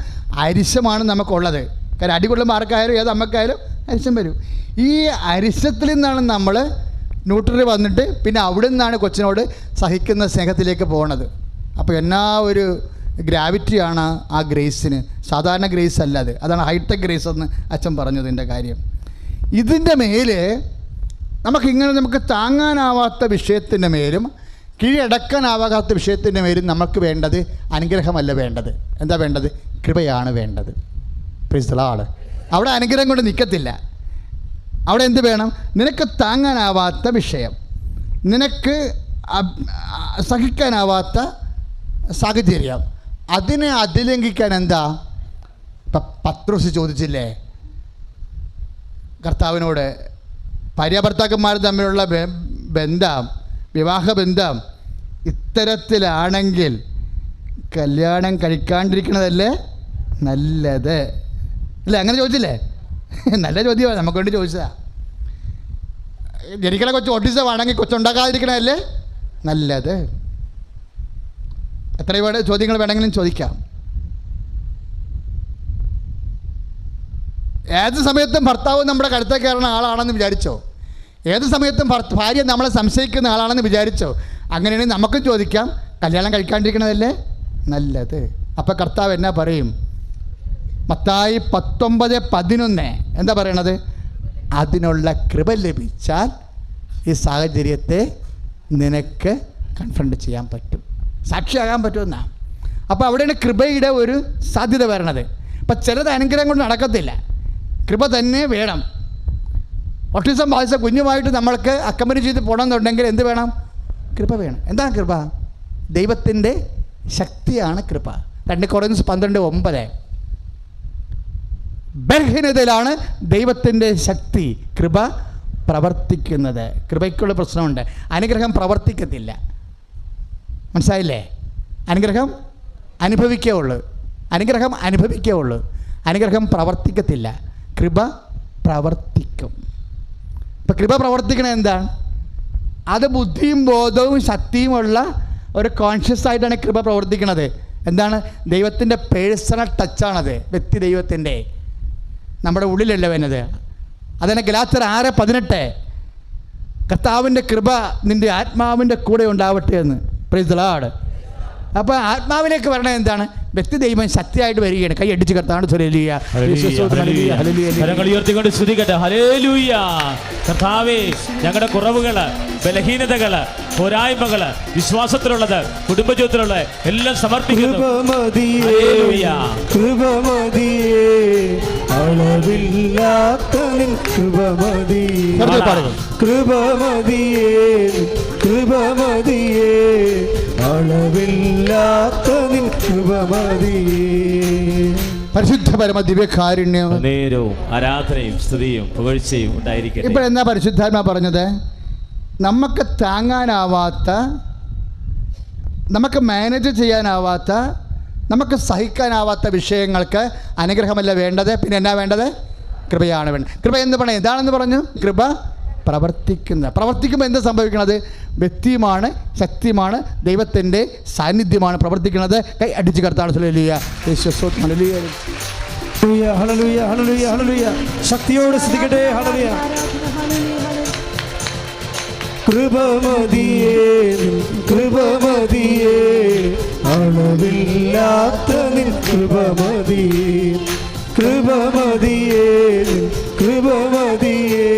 A: അരിശമാണ് നമുക്കുള്ളത്. കാര്യം അടികൊള്ളുമ്പോൾ ആർക്കായാലും ഏത് അമ്മക്കായാലും അരിശം വരും. ഈ അരിശത്തിൽ നിന്നാണ് നമ്മൾ ന്യൂട്രൽ വന്നിട്ട് പിന്നെ അവിടെ നിന്നാണ് കൊച്ചിനോട് സഹിക്കുന്ന സ്നേഹത്തിലേക്ക് പോകുന്നത്. അപ്പോൾ എന്നാ ഒരു ഗ്രാവിറ്റിയാണ് ആ ഗ്രേസിന്. സാധാരണ ഗ്രേസ് അല്ല അത്. അതാണ് ഹൈടെക് ഗ്രേസ് എന്ന് അച്ഛൻ പറഞ്ഞതിൻ്റെ കാര്യം. ഇതിൻ്റെ മേൽ നമുക്ക് താങ്ങാനാവാത്ത വിഷയത്തിൻ്റെ മേലും കീഴടക്കാനാവാത്ത വിഷയത്തിൻ്റെ പേരിൽ നമുക്ക് വേണ്ടത് അനുഗ്രഹമല്ല വേണ്ടത്. എന്താ വേണ്ടത്? കൃപയാണ് വേണ്ടത്. Price the Lord. അവിടെ അനുഗ്രഹം കൊണ്ട് നിൽക്കത്തില്ല. അവിടെ എന്ത് വേണം? നിനക്ക് താങ്ങാനാവാത്ത വിഷയം, നിനക്ക് സഹിക്കാനാവാത്ത സാഹചര്യം, അതിനെ അതിലംഘിക്കാൻ എന്താ? ഇപ്പം പത്രോസ് ചോദിച്ചില്ലേ കർത്താവിനോട്, ഭാര്യാഭർത്താക്കന്മാർ തമ്മിലുള്ള ബന്ധം, വിവാഹബന്ധം ഇത്തരത്തിലാണെങ്കിൽ കല്യാണം കഴിക്കാണ്ടിരിക്കണതല്ലേ നല്ലത് അല്ലേ? അങ്ങനെ ചോദിച്ചില്ലേ? നല്ല ചോദ്യമാണ്, നമുക്ക് വേണ്ടി ചോദിച്ചതാ. ജനിക്കണ കൊച്ചു ഓട്ടിസമാണെങ്കിൽ കൊച്ചുണ്ടാക്കാതിരിക്കണതല്ലേ നല്ലത്? എത്ര ചോദ്യങ്ങൾ വേണമെങ്കിലും ചോദിക്കാം. ഏത് സമയത്തും ഭർത്താവ് നമ്മുടെ കഴുത്തേ കയറുന്ന ആളാണെന്ന് വിചാരിച്ചോ? ഏത് സമയത്തും ഭാര്യ നമ്മളെ സംശയിക്കുന്ന ആളാണെന്ന് വിചാരിച്ചോ? അങ്ങനെയാണെങ്കിൽ നമുക്കും ചോദിക്കാം, കല്യാണം കഴിക്കാണ്ടിരിക്കണതല്ലേ നല്ലത്? അപ്പോൾ കർത്താവ് എന്നാ പറയും? മത്തായി 19:11 എന്താ പറയണത്? അതിനുള്ള കൃപ ലഭിച്ചാൽ ഈ സാഹചര്യത്തെ നിനക്ക് കൺഫ്രണ്ട് ചെയ്യാൻ പറ്റും, സാക്ഷിയാകാൻ പറ്റുമെന്നാണ്. അപ്പോൾ അവിടെയാണ് കൃപയുടെ ഒരു സാധ്യത വരണത്. അപ്പം ചിലത് അനുഗ്രഹം കൊണ്ട് നടക്കത്തില്ല, കൃപ തന്നെ വേണം. ഓട്ടിസം ബാധിച്ച കുഞ്ഞുമായിട്ട് നമ്മൾക്ക് അക്കമ്പനി ചെയ്ത് പോകണമെന്നുണ്ടെങ്കിൽ എന്ത് വേണം? കൃപ വേണം. എന്താണ് കൃപ? ദൈവത്തിൻ്റെ ശക്തിയാണ് കൃപ. 2 കൊറിന്ത്യർ 12:9 ബലഹീനതയിലാണ് ദൈവത്തിൻ്റെ ശക്തി, കൃപ പ്രവർത്തിക്കുന്നത്. കൃപയ്ക്കുള്ള പ്രശ്നമുണ്ട്, അനുഗ്രഹം പ്രവർത്തിക്കത്തില്ല. മനസ്സിലായില്ലേ? അനുഗ്രഹം അനുഭവിക്കേ ഉള്ളൂ, അനുഗ്രഹം പ്രവർത്തിക്കത്തില്ല, കൃപ പ്രവർത്തിക്കും. ഇപ്പം കൃപ പ്രവർത്തിക്കണത് എന്താണ്? അത് ബുദ്ധിയും ബോധവും ശക്തിയുമുള്ള ഒരു കോൺഷ്യസ് ആയിട്ടാണ് കൃപ പ്രവർത്തിക്കുന്നത്. എന്താണ്? ദൈവത്തിൻ്റെ പേഴ്സണൽ ടച്ചാണത്, വ്യക്തി ദൈവത്തിൻ്റെ നമ്മുടെ ഉള്ളിലല്ല വരുന്നത്. അതന്നെ ഗലാത്യർ 6:18 കർത്താവിൻ്റെ കൃപ നിൻ്റെ ആത്മാവിൻ്റെ കൂടെ ഉണ്ടാവട്ടെ എന്ന്. Price the Lord. അപ്പോൾ ആത്മാവിലേക്ക് വരണത് എന്താണ്? വ്യക്തി ദൈവം ശക്തിയായിട്ട് വരികയാണ്. കൈ അടിച്ച് കർത്താവിനോട് ഹല്ലേലൂയ.
B: ഉയർത്തിക്കൊണ്ട് സ്തുതിക്കട്ടെ. ഹല്ലേലൂയ. കർത്താവേ, ഞങ്ങളുടെ കുറവുകള്, ബലഹീനതകള്, പോരായ്മകള്, വിശ്വാസത്തിലുള്ളത്, കുടുംബജീവിതത്തിലുള്ളത് എല്ലാം സമർപ്പിക്കുന്നു.
A: പരിശുദ്ധ പരമ ദിവ്യകാരുണ്യം
B: നേരവും ആരാധനയും സ്തുതിയും പുകഴ്ചയും ഉണ്ടായിരിക്കട്ടെ.
A: ഇപ്പോൾ എന്നാ പരിശുദ്ധാത്മാ പറഞ്ഞത്? നമുക്ക് താങ്ങാനാവാത്ത, നമുക്ക് മാനേജ് ചെയ്യാനാവാത്ത, നമുക്ക് സഹിക്കാനാവാത്ത വിഷയങ്ങൾക്ക് അനുഗ്രഹമല്ല വേണ്ടത്, പിന്നെ എന്നാ വേണ്ടത്? കൃപയാണ് വേണ്ടത്. കൃപ എന്ന് പറഞ്ഞാൽ എന്താണെന്ന് പറഞ്ഞു? കൃപ പ്രവർത്തിക്കുമ്പോൾ എന്താ സംഭവിക്കുന്നത്? വ്യക്തിയുമാണ്, ശക്തിയുമാണ്, ദൈവത്തിൻ്റെ സാന്നിധ്യമാണ് പ്രവർത്തിക്കുന്നത്. കൈ അടിച്ച് കർത്താവ്
C: ശക്തിയോട് ശ്രദ്ധിക്കട്ടെ. കൃപമതിയേ കൃപമതിയേ അളവില്ലാത്ത നിൻ കൃപമതിയേ കൃപമതിയേ കൃപമതിയേ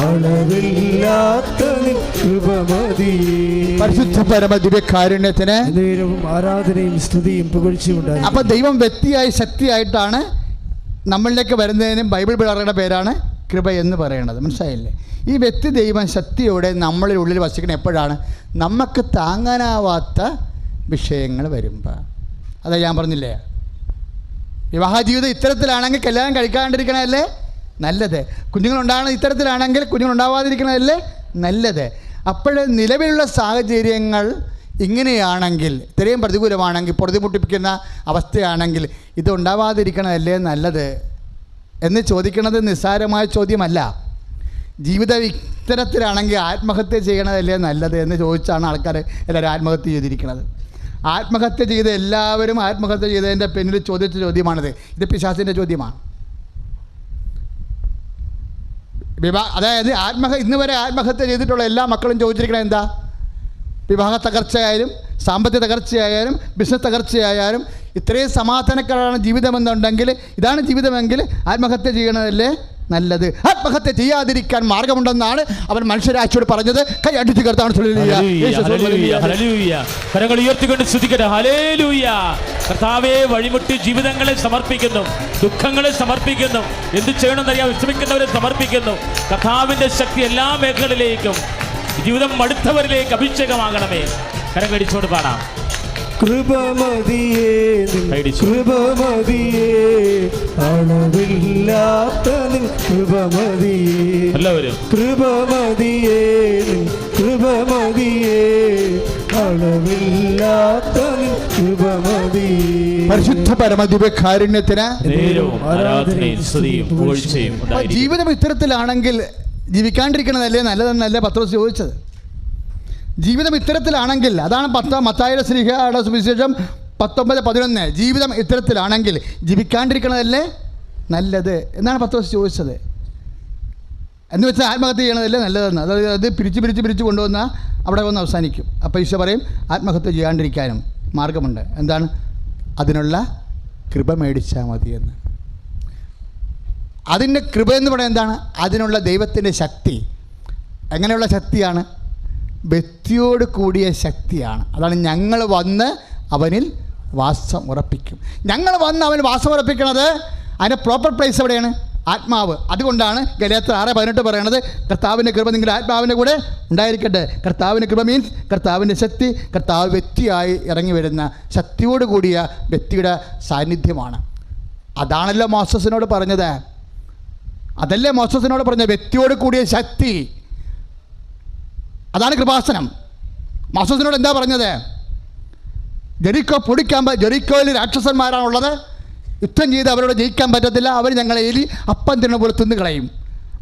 C: അളവില്ലാത്ത നിൻ കൃപമതിയേ.
A: പരിശുദ്ധ പരമ ദിവ്യകാരുണ്യത്തിന്
C: നേരവും ആരാധനയും സ്തുതിയും പുകഴ്ചയും ഉണ്ടായി.
A: അപ്പോൾ ദൈവം വ്യക്തിയായി ശക്തിയായിട്ടാണ് നമ്മളിലേക്ക് വരുന്നതിനും ബൈബിൾ പിളറുടെ പേരാണ് കൃപ എന്ന് പറയുന്നത്. മനസ്സിലായില്ലേ? ഈ വ്യക്തി ദൈവം ശക്തിയോടെ നമ്മളിൽ ഉള്ളിൽ വസിക്കണം എപ്പോഴാണ്? നമുക്ക് താങ്ങാനാവാത്ത വിഷയങ്ങൾ വരുമ്പോൾ. അതാ ഞാൻ പറഞ്ഞില്ലേ, വിവാഹ ജീവിതം ഇത്തരത്തിലാണെങ്കിൽ കല്യാണം കഴിക്കാണ്ടിരിക്കണമല്ലേ നല്ലത്. കുഞ്ഞുങ്ങളുണ്ടാകുന്ന ഇത്തരത്തിലാണെങ്കിൽ കുഞ്ഞുങ്ങളുണ്ടാവാതിരിക്കണമല്ലേ നല്ലത്. അപ്പോൾ നിലവിലുള്ള സാഹചര്യങ്ങൾ ഇങ്ങനെയാണെങ്കിൽ, ഇത്രയും പ്രതികൂലമാണെങ്കിൽ, പൊറുതിമുട്ടിപ്പിക്കുന്ന അവസ്ഥയാണെങ്കിൽ ഇത് ഉണ്ടാവാതിരിക്കണമല്ലേ നല്ലത് എന്ന് ചോദിക്കുന്നത് നിസ്സാരമായ ചോദ്യമല്ല. ജീവിതം ഇത്തരത്തിലാണെങ്കിൽ ആത്മഹത്യ ചെയ്യണതല്ലേ നല്ലത് എന്ന് ചോദിച്ചാണ് ആൾക്കാർ എല്ലാവരും ആത്മഹത്യ ചെയ്തിരിക്കുന്നത്. ആത്മഹത്യ ചെയ്ത എല്ലാവരും ആത്മഹത്യ ചെയ്തതിൻ്റെ പിന്നിൽ ചോദിച്ച ചോദ്യമാണിത്. ഇത് പിശാചിൻ്റെ ചോദ്യമാണ്. അതായത് ഇന്ന് വരെ ആത്മഹത്യ ചെയ്തിട്ടുള്ള എല്ലാ മക്കളും ചോദിച്ചിരിക്കണത് എന്താ? വിവാഹ തകർച്ചയായാലും, സാമ്പത്തിക തകർച്ചയായാലും, ബിസിനസ് തകർച്ചയായാലും, ഇത്രയും സമാധാനക്കാരാണ് ജീവിതമെന്നുണ്ടെങ്കിൽ, ഇതാണ് ജീവിതമെങ്കിൽ ആത്മഹത്യ ചെയ്യണതല്ലേ നല്ലത്. ആത്മഹത്യ ചെയ്യാതിരിക്കാൻ മാർഗമുണ്ടെന്നാണ് അവൻ മനുഷ്യരാശിയോട് പറഞ്ഞത്. കൈ അടിച്ച് കർത്താവ്
B: കരങ്ങൾ ഉയർത്തിക്കൊണ്ട് സ്തുതിക്കട്ടെ. ഹല്ലേലൂയ. കർത്താവേ, വഴിമുട്ടി ജീവിതങ്ങളെ സമർപ്പിക്കുന്നു, ദുഃഖങ്ങളെ സമർപ്പിക്കുന്നു, എന്ത് ചെയ്യണമെന്നറിയാൻ വിശ്രമിക്കുന്നവരെ സമർപ്പിക്കുന്നു. കർത്താവിന്റെ ശക്തി എല്ലാ മേഖലകളിലേക്കും, ജീവിതം മടുത്തവരിലേക്ക് അഭിഷേകമാകണമേ. കരങ്ങളടിച്ചോട് പാടാം.
C: കൃപമതിയേ കൃപമതിയേ അളവില്ലാത്ത നിൻ കൃപമതിയേ
B: എല്ലാവരും
C: കൃപമതിയേ കൃപമതിയേ അളവില്ലാത്ത നിൻ കൃപമതിയേ.
A: പരിശുദ്ധ പരമദിവ്യകാരുണ്യത്തിന് ജീവിതം ഇത്തരത്തിലാണെങ്കിൽ ജീവിക്കാണ്ടിരിക്കണതല്ലേ നല്ലതെന്നല്ലേ പത്രോസ് ചോദിച്ചത്. ജീവിതം ഇത്തരത്തിലാണെങ്കിൽ, അതാണ് മത്തായിയുടെ ശ്ലീഹയുടെ സുവിശേഷം 19:11. ജീവിതം ഇത്തരത്തിലാണെങ്കിൽ ജീവിക്കാണ്ടിരിക്കണതല്ലേ നല്ലത് എന്നാണ് പത്രോസ് ചോദിച്ചത്. എന്ന് വെച്ചാൽ ആത്മഹത്യ ചെയ്യണതല്ലേ നല്ലതെന്ന്. അതായത് അത് പിരിച്ച് കൊണ്ടുവന്നാൽ അവിടെ വന്ന് അവസാനിക്കും. അപ്പോൾ ഈശോ പറയും ആത്മഹത്യ ചെയ്യാണ്ടിരിക്കാനും മാർഗമുണ്ട്. എന്താണ്? അതിനുള്ള കൃപ മേടിച്ചാൽ മതിയെന്ന്. അതിൻ്റെ കൃപ എന്ന് പറയുന്നത് എന്താണ്? അതിനുള്ള ദൈവത്തിൻ്റെ ശക്തി. എങ്ങനെയുള്ള ശക്തിയാണ്? വ്യക്തിയോട് കൂടിയ ശക്തിയാണ്. അതാണ് ഞങ്ങൾ വന്ന് അവനിൽ വാസം ഉറപ്പിക്കും. ഞങ്ങൾ വന്ന് അവൻ വാസം ഉറപ്പിക്കുന്നത് അതിൻ്റെ പ്രോപ്പർ പ്ലേസ് എവിടെയാണ്? ആത്മാവ്. അതുകൊണ്ടാണ് ഗലാത്യർ 6:18 പറയണത്, കർത്താവിൻ്റെ കൃപ നിങ്ങളുടെ ആത്മാവിൻ്റെ കൂടെ ഉണ്ടായിരിക്കട്ടെ. കർത്താവിൻ്റെ കൃപ മീൻസ് കർത്താവിൻ്റെ ശക്തി. കർത്താവ് വ്യക്തിയായി ഇറങ്ങി വരുന്ന ശക്തിയോട് കൂടിയ വ്യക്തിയുടെ സാന്നിധ്യമാണ്. അതാണല്ലോ മോസസിനോട് പറഞ്ഞത്. അതല്ലേ മോസസിനോട് പറഞ്ഞത്, വ്യക്തിയോട് കൂടിയ ശക്തി. അതാണ് കൃപാസനം. മോസസിനോട് എന്താ പറഞ്ഞത്? ജെറിക്കോയിൽ രാക്ഷസന്മാരാണുള്ളത്, യുദ്ധം ചെയ്ത് അവരോട് ജയിക്കാൻ പറ്റത്തില്ല, അവർ ഞങ്ങളെ എലി അപ്പം തിന്ന പോലെ തിന്നു കളയും.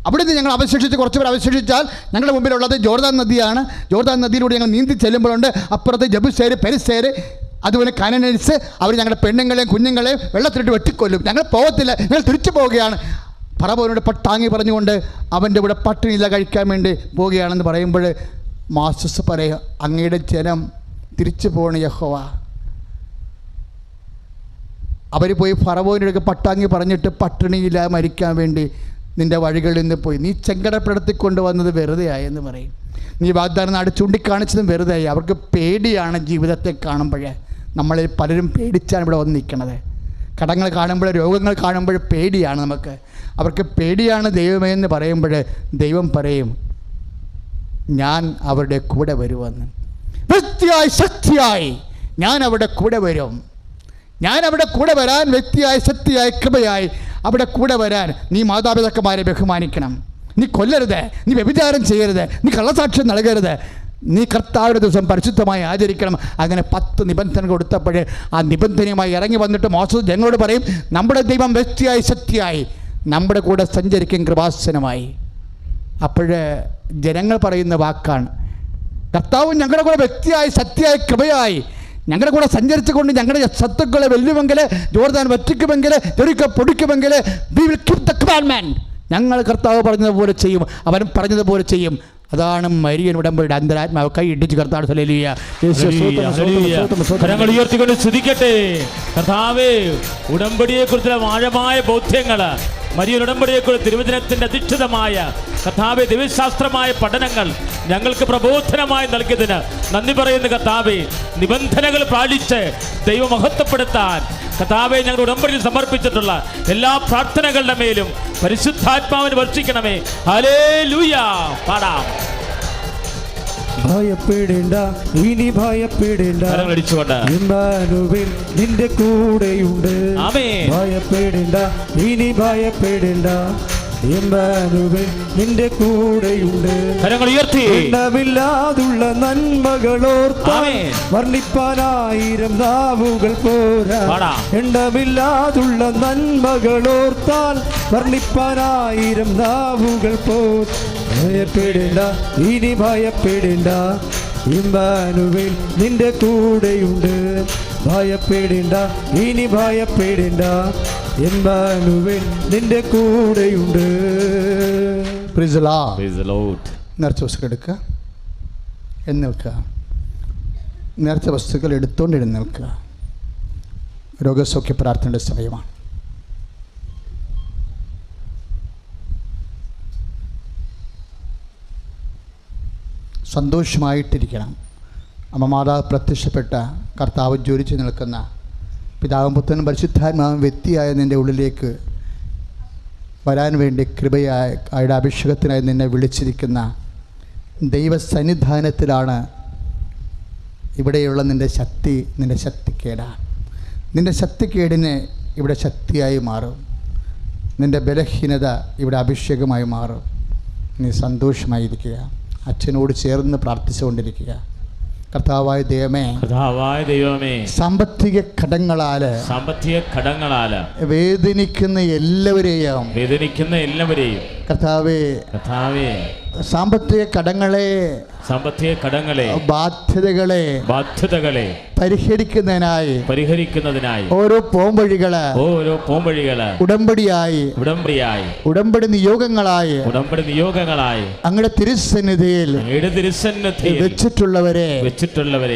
A: അവിടുന്ന് ഞങ്ങൾ അവശേഷിച്ച് കുറച്ചുപേർ അവശേഷിച്ചാൽ ഞങ്ങളുടെ മുമ്പിലുള്ളത് ജോർദാൻ നദിയാണ്. ജോർദാൻ നദിയിലൂടെ ഞങ്ങൾ നീന്തി ചെല്ലുമ്പോഴുണ്ട് അപ്പുറത്ത് ജബുസേര്, പെരിസേര്, അതുപോലെ കനനൻസ്, അവർ ഞങ്ങളുടെ പെണ്ണുങ്ങളെയും കുഞ്ഞുങ്ങളെയും വെള്ളത്തിലിട്ട് വെട്ടിക്കൊല്ലും. ഞങ്ങൾ പോകത്തില്ല, ഞങ്ങൾ തിരിച്ചു പോവുകയാണ്. ഫറവോനോട് പട്ടാങ്ങി പറഞ്ഞുകൊണ്ട് അവൻ്റെ കൂടെ പട്ടിണിയില്ല കഴിക്കാൻ വേണ്ടി പോവുകയാണെന്ന് പറയുമ്പോൾ മോസസ് പറയും, അങ്ങയുടെ ജനം തിരിച്ചു പോകണം യഹോവ. അവർ പോയി ഫറവോനോടൊക്കെ പട്ടാങ്ങി പറഞ്ഞിട്ട് പട്ടിണിയില്ല മരിക്കാൻ വേണ്ടി നിൻ്റെ വഴികളിൽ നിന്ന് പോയി. നീ ചെങ്കടപ്പെടുത്തിക്കൊണ്ട് വന്നത് വെറുതെയായെന്ന് പറയും. നീ വാഗ്ദാന നാട് ചൂണ്ടിക്കാണിച്ചതും വെറുതെയായി. അവർക്ക് പേടിയാണ് ജീവിതത്തെ കാണുമ്പോഴേ. നമ്മളിൽ പലരും പേടിച്ചാണ് ഇവിടെ വന്ന് നിൽക്കണത്. കടങ്ങൾ കാണുമ്പോൾ, രോഗങ്ങൾ കാണുമ്പോൾ പേടിയാണ് നമുക്ക്. അവർക്ക് പേടിയാണ് ദൈവമേ എന്ന് പറയുമ്പോൾ ദൈവം പറയും, ഞാൻ അവരുടെ കൂടെ വരുമെന്ന്. വ്യക്തിയായി ശക്തിയായി ഞാൻ അവിടെ കൂടെ വരും. ഞാൻ അവിടെ കൂടെ വരാൻ, വ്യക്തിയായി ശക്തിയായി കൃപയായി അവിടെ കൂടെ വരാൻ നീ മാതാപിതാക്കന്മാരെ ബഹുമാനിക്കണം. നീ കൊല്ലരുത്, നീ വ്യഭിചാരം ചെയ്യരുത്, നീ കള്ളസാക്ഷ്യം നൽകരുത്, നീ കർത്താവിൻ്റെ ദിവസം പരിശുദ്ധമായി ആചരിക്കണം. അങ്ങനെ 10 നിബന്ധന കൊടുത്തപ്പോൾ ആ നിബന്ധനയുമായി ഇറങ്ങി വന്നിട്ട് മോസസ് ജനങ്ങളോട് പറയും, നമ്മുടെ ദൈവം വ്യക്തിയായി ശക്തിയായി നമ്മുടെ കൂടെ സഞ്ചരിക്കും കൃപാസനമായി. അപ്പോഴ് ജനങ്ങൾ പറയുന്ന വാക്കാണ്, കർത്താവ് ഞങ്ങളുടെ കൂടെ വ്യക്തിയായി ശക്തിയായി കൃപയായി ഞങ്ങളുടെ കൂടെ സഞ്ചരിച്ചുകൊണ്ട് ഞങ്ങളുടെ ശത്രുക്കളെ വെല്ലുമെങ്കിൽ, ജോർദാൻ വറ്റിക്കുമെങ്കിൽ, ജെറിക്കോ പൊടിക്കുമെങ്കിൽ, we will keep the commandment. ഞങ്ങൾ കർത്താവ് പറഞ്ഞതുപോലെ ചെയ്യും, അവൻ പറഞ്ഞതുപോലെ ചെയ്യും. അതാണ് മരിയൻ ഉടമ്പടിയുടെ അന്തരാത്മാവ്. കൈ ഇടിച്ച് കർത്താവ്
B: ഉയർത്തിക്കൊണ്ട് സ്തുതിക്കട്ടെ. കർത്താവേ, ഉടമ്പടിയെ കുറിച്ചുള്ള ആഴമായ ബോധ്യങ്ങൾ, മരിയൻ ഉടമ്പടിയെക്കുറിച്ച് തിരുവചനത്തിന്റെ അധിഷ്ഠിതമായ കർത്താവേ ദിവ്യശാസ്ത്രമായ പഠനങ്ങൾ ഞങ്ങൾക്ക് പ്രബോധനമായി നൽകിയതിന് നന്ദി പറയുന്ന കർത്താവേ, നിബന്ധനകൾ പാലിച്ച് ദൈവമഹത്വപ്പെടുത്താൻ കർത്താവേ ഞങ്ങളുടെ ഉടമ്പടിയിൽ സമർപ്പിച്ചിട്ടുള്ള എല്ലാ പ്രാർത്ഥനകളുടെ മേലും പരിശുദ്ധാത്മാവിനെ വർഷിക്കണമേ. ഹല്ലേലൂയ. പാടാം.
C: ഭയപ്പെടേണ്ട, ഇനി ഭയപ്പെടേണ്ട, ഇമ്മാനുവേൽ നിന്റെ കൂടെയുണ്ട്. ഭയപ്പെടേണ്ട, ഇനി ഭയപ്പെടേണ്ട, ഇമ്മാനുവേൽ നിന്റെ കൂടെയുണ്ട്. എണ്ണമില്ലാതുള്ള നന്മകളോർത്താൽ വർണ്ണിപ്പാനായിരം നാവുകൾ പോരാ. എണ്ണമില്ലാതുള്ള നന്മകളോർത്താൽ വർണ്ണിപ്പാനായിരം നാവുകൾ പോരാ. ഭയപ്പെടേണ്ട, ഇനി ഭയപ്പെടേണ്ട, ഇമ്മാനുവേൽ നിന്റെ കൂടെയുണ്ട്. ഭയപ്പെടേണ്ട, ഇനി ഭയപ്പെടേണ്ട, ഇമ്മാനുവേൽ നിന്റെ കൂടെയുണ്ട്.
A: Price the Lord. നേർച്ച വസ്തുക്കൾ എടുക്കുക, എഴുന്നേൽക്കുക. നേർച്ച വസ്തുക്കൾ എടുത്തുകൊണ്ട് എഴുന്നേൽക്കുക. രോഗസൗഖ്യ പ്രാർത്ഥനയുടെ സമയമാണ്. സന്തോഷമായിട്ടിരിക്കണം. അമ്മ മാതാവ് പ്രത്യക്ഷപ്പെട്ട കർത്താവ് ജ്വലിച്ച് നിൽക്കുന്ന പിതാവും പുത്രനും പരിശുദ്ധാത്മാവും വ്യക്തിയായ നിൻ്റെ ഉള്ളിലേക്ക് വരാൻ വേണ്ടി കൃപയായ അയുടെ അഭിഷേകത്തിനായി നിന്നെ വിളിച്ചിരിക്കുന്ന ദൈവസന്നിധാനത്തിലാണ് ഇവിടെയുള്ള നിൻ്റെ ശക്തിക്കേടാണ്. നിൻ്റെ ശക്തിക്കേടിന് ഇവിടെ ശക്തിയായി മാറും. നിൻ്റെ ബലഹീനത ഇവിടെ അഭിഷേകമായി മാറും. നീ സന്തോഷമായിരിക്കുക. അച്ഛനോട് ചേർന്ന് പ്രാർത്ഥിച്ചുകൊണ്ടിരിക്കുക. കർത്താവായ ദൈവമേ, സാമ്പത്തിക കടങ്ങളാൽ വേദനിക്കുന്ന എല്ലാവരെയും കർത്താവേ, സാമ്പത്തിക കടങ്ങളെ ബാധ്യതകളെ പരിഹരിക്കുന്നതിനായി ഓരോ പോംവഴികള് ഉടമ്പടി നിയോഗങ്ങളായി അങ്ങയുടെ തിരുസന്നിധിയിൽ വെച്ചിട്ടുള്ളവരെ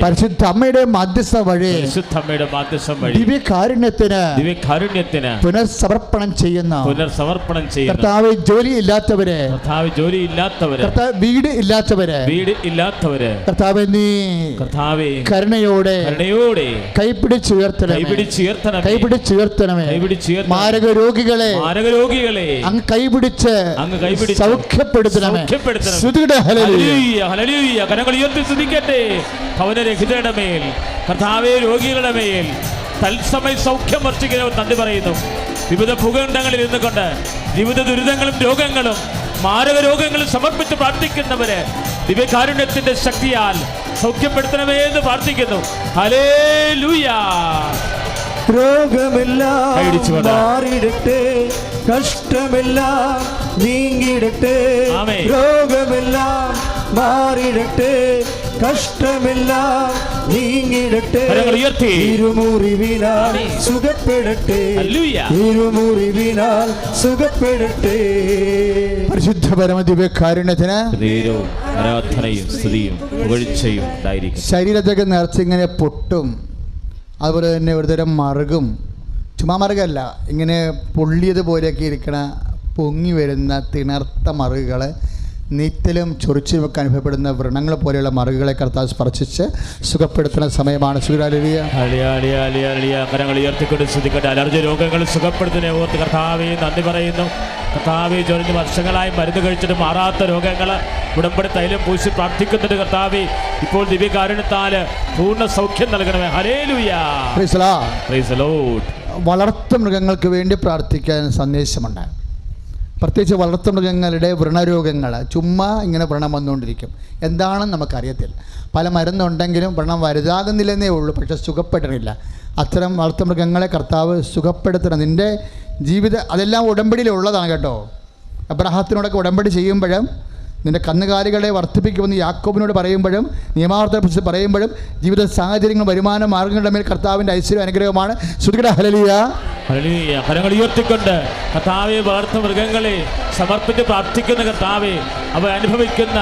A: പരിശുദ്ധ അമ്മയുടെ മാധ്യസ്ഥ വഴി ദിവ്യകാരുണ്യത്തിന് പുനർസമർപ്പണം ചെയ്യുന്ന കർത്താവേ, ജോലിയില്ലാത്തവരെ, വീട് ഇല്ലാത്തവരെ കർത്താവേ, നീ കരുണയോടെ കൈപിടിച്ചുയർത്തണമേ. മാരക രോഗികളെ അങ്ങ് കൈപിടിച്ച് സൗഖ്യപ്പെടുത്തണമേ.
B: ഭവനരഹിതരുടെ മേൽ കർത്താവേ, രോഗികളുടെ മേൽ തത്സമയം സൗഖ്യം വർഷിക്കുന്നവർ നന്ദി പറയുന്നു. വിവിധ ഭൂഖണ്ഡങ്ങളിൽ ഇരുന്നുകൊണ്ട് വിവിധ ദുരിതങ്ങളും രോഗങ്ങളും മാരക രോഗങ്ങളും സമർപ്പിച്ച് പ്രാർത്ഥിക്കുന്നവര് ദിവ്യകാരുണ്യത്തിന്റെ ശക്തിയാൽ സൗഖ്യപ്പെടുത്തണമേ എന്ന് പ്രാർത്ഥിക്കുന്നു. ഹല്ലേലൂയ.
C: രോഗമെല്ലാം മാറിയിടട്ടെ, കഷ്ടമെല്ലാം നീങ്ങിടട്ടെ. രോഗമെല്ലാം മാറിയിടട്ടെ, കഷ്ടമെല്ലാം നീങ്ങിടട്ടെ. ഇരുമുറിവിനാൽ സുഖപ്പെടട്ടെ, ഇരുമുറിവിനാൽ സുഖപ്പെടട്ടെ.
A: പരിശുദ്ധ പരമദിവ്യകാരുണ്യത്തിന്
B: ആരാധനയും സ്തുതിയും പുകഴ്ചയും ഉണ്ടായിരിക്കും.
A: ശരീരത്തൊക്കെ നിറച്ചിങ്ങനെ പൊട്ടും, അതുപോലെ തന്നെ ഒരുതരം മറുകും. ചുമ്മാ മറുകല്ല, ഇങ്ങനെ പൊള്ളിയതുപോലെയൊക്കെ ഇരിക്കണ പൊങ്ങി വരുന്ന തിണർത്ത മറുകുകൾ, നീറ്റലും ചൊറിച്ചുമൊക്കെ അനുഭവപ്പെടുന്ന വ്രണങ്ങൾ പോലെയുള്ള മറുകുകളെ കർത്താവ് സ്പർശിച്ച് സുഖപ്പെടുത്തുന്ന സമയമാണ്.
B: കരങ്ങൾ ഉയർത്തിക്കൊണ്ട് ശ്രദ്ധിക്കട്ടെ. അലർജി രോഗങ്ങൾ സുഖപ്പെടുത്തുന്ന ഓർത്ത് കർത്താവേ നന്ദി പറയുന്നു. കർത്താവേ, ചൊരിഞ്ഞ് വർഷങ്ങളായി മരുന്ന് കഴിച്ചിട്ട് മാറാത്ത രോഗങ്ങൾ ഉടമ്പടി തൈലം പൂശി പ്രാർത്ഥിക്കുന്നുണ്ട്. കർത്താവേ, ഇപ്പോൾ ദിവ്യകാരുണ്യത്താൽ പൂർണ്ണ സൗഖ്യം നൽകണമേ. ഹല്ലേലൂയ. Price the Lord.
A: വളർത്തു മൃഗങ്ങൾക്ക് വേണ്ടി പ്രാർത്ഥിക്കാൻ സന്ദേശമുണ്ട്. പ്രത്യേകിച്ച് വളർത്തുമൃഗങ്ങളുടെ വ്രണരോഗങ്ങൾ ചുമ്മാ ഇങ്ങനെ വ്രണം വന്നുകൊണ്ടിരിക്കും. എന്താണെന്ന് നമുക്കറിയത്തില്ല. പല മരുന്നുണ്ടെങ്കിലും വ്രണം വലുതാകുന്നില്ലെന്നേ ഉള്ളൂ, പക്ഷെ സുഖപ്പെടണില്ല. അത്തരം വളർത്തുമൃഗങ്ങളെ കർത്താവ് സുഖപ്പെടുത്തണം. നിൻ്റെ അതെല്ലാം ഉടമ്പടിയിലുള്ളതാണ് കേട്ടോ. അബ്രഹാത്തിനോടൊക്കെ ഉടമ്പടി ചെയ്യുമ്പോഴും നിൻ്റെ കന്നുകാലികളെ വർദ്ധിപ്പിക്കുമെന്ന് യാക്കോബിനോട് പറയുമ്പോഴും നിയമാവർത്തനത്തെക്കുറിച്ച് പറയുമ്പോഴും ജീവിത സാഹചര്യങ്ങളും വരുമാന മാർഗങ്ങളുടെ മേൽ കർത്താവിൻ്റെ ഐശ്വര്യം അനുഗ്രഹമാണ്. ശ്രുതികട ഹല്ലേലൂയ.
B: കരങ്ങൾ ഉയർത്തിക്കൊണ്ട് കർത്താവെ, വളർത്തു മൃഗങ്ങളെ സമർപ്പിച്ച് പ്രാർത്ഥിക്കുന്ന കർത്താവെ, അവർ അനുഭവിക്കുന്ന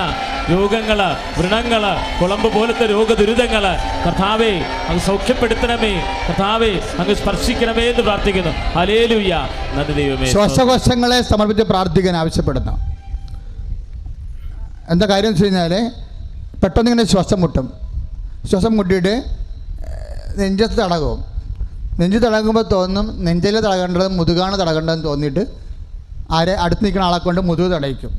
B: രോഗങ്ങള്, വ്രണങ്ങള്, കുളമ്പ് പോലത്തെ രോഗദുരിതങ്ങള് കർത്താവെ അങ്ങ് സൗഖ്യപ്പെടുത്തണമേ. കർത്താവെ, അങ്ങ് സ്പർശിക്കണമേ എന്ന് പ്രാർത്ഥിക്കുന്നു. ഹല്ലേലൂയ. നന്ദി ദൈവമേ.
A: ശ്വാസകോശങ്ങളെ സമർപ്പിച്ച് പ്രാർത്ഥിക്കാൻ ആവശ്യപ്പെടുന്നു. എന്താ കാര്യം എന്ന് വെച്ച് കഴിഞ്ഞാൽ, പെട്ടെന്നിങ്ങനെ ശ്വാസം മുട്ടിയിട്ട് നെഞ്ചത്ത് തടകും. നെഞ്ച് തടകുമ്പോൾ തോന്നും നെഞ്ചിൽ തടകേണ്ടത് മുതുകാണ് തടകേണ്ടതെന്ന് തോന്നിയിട്ട് അടുത്ത് നിൽക്കുന്ന ആളെ കൊണ്ട് മുതുക് തടയിക്കും.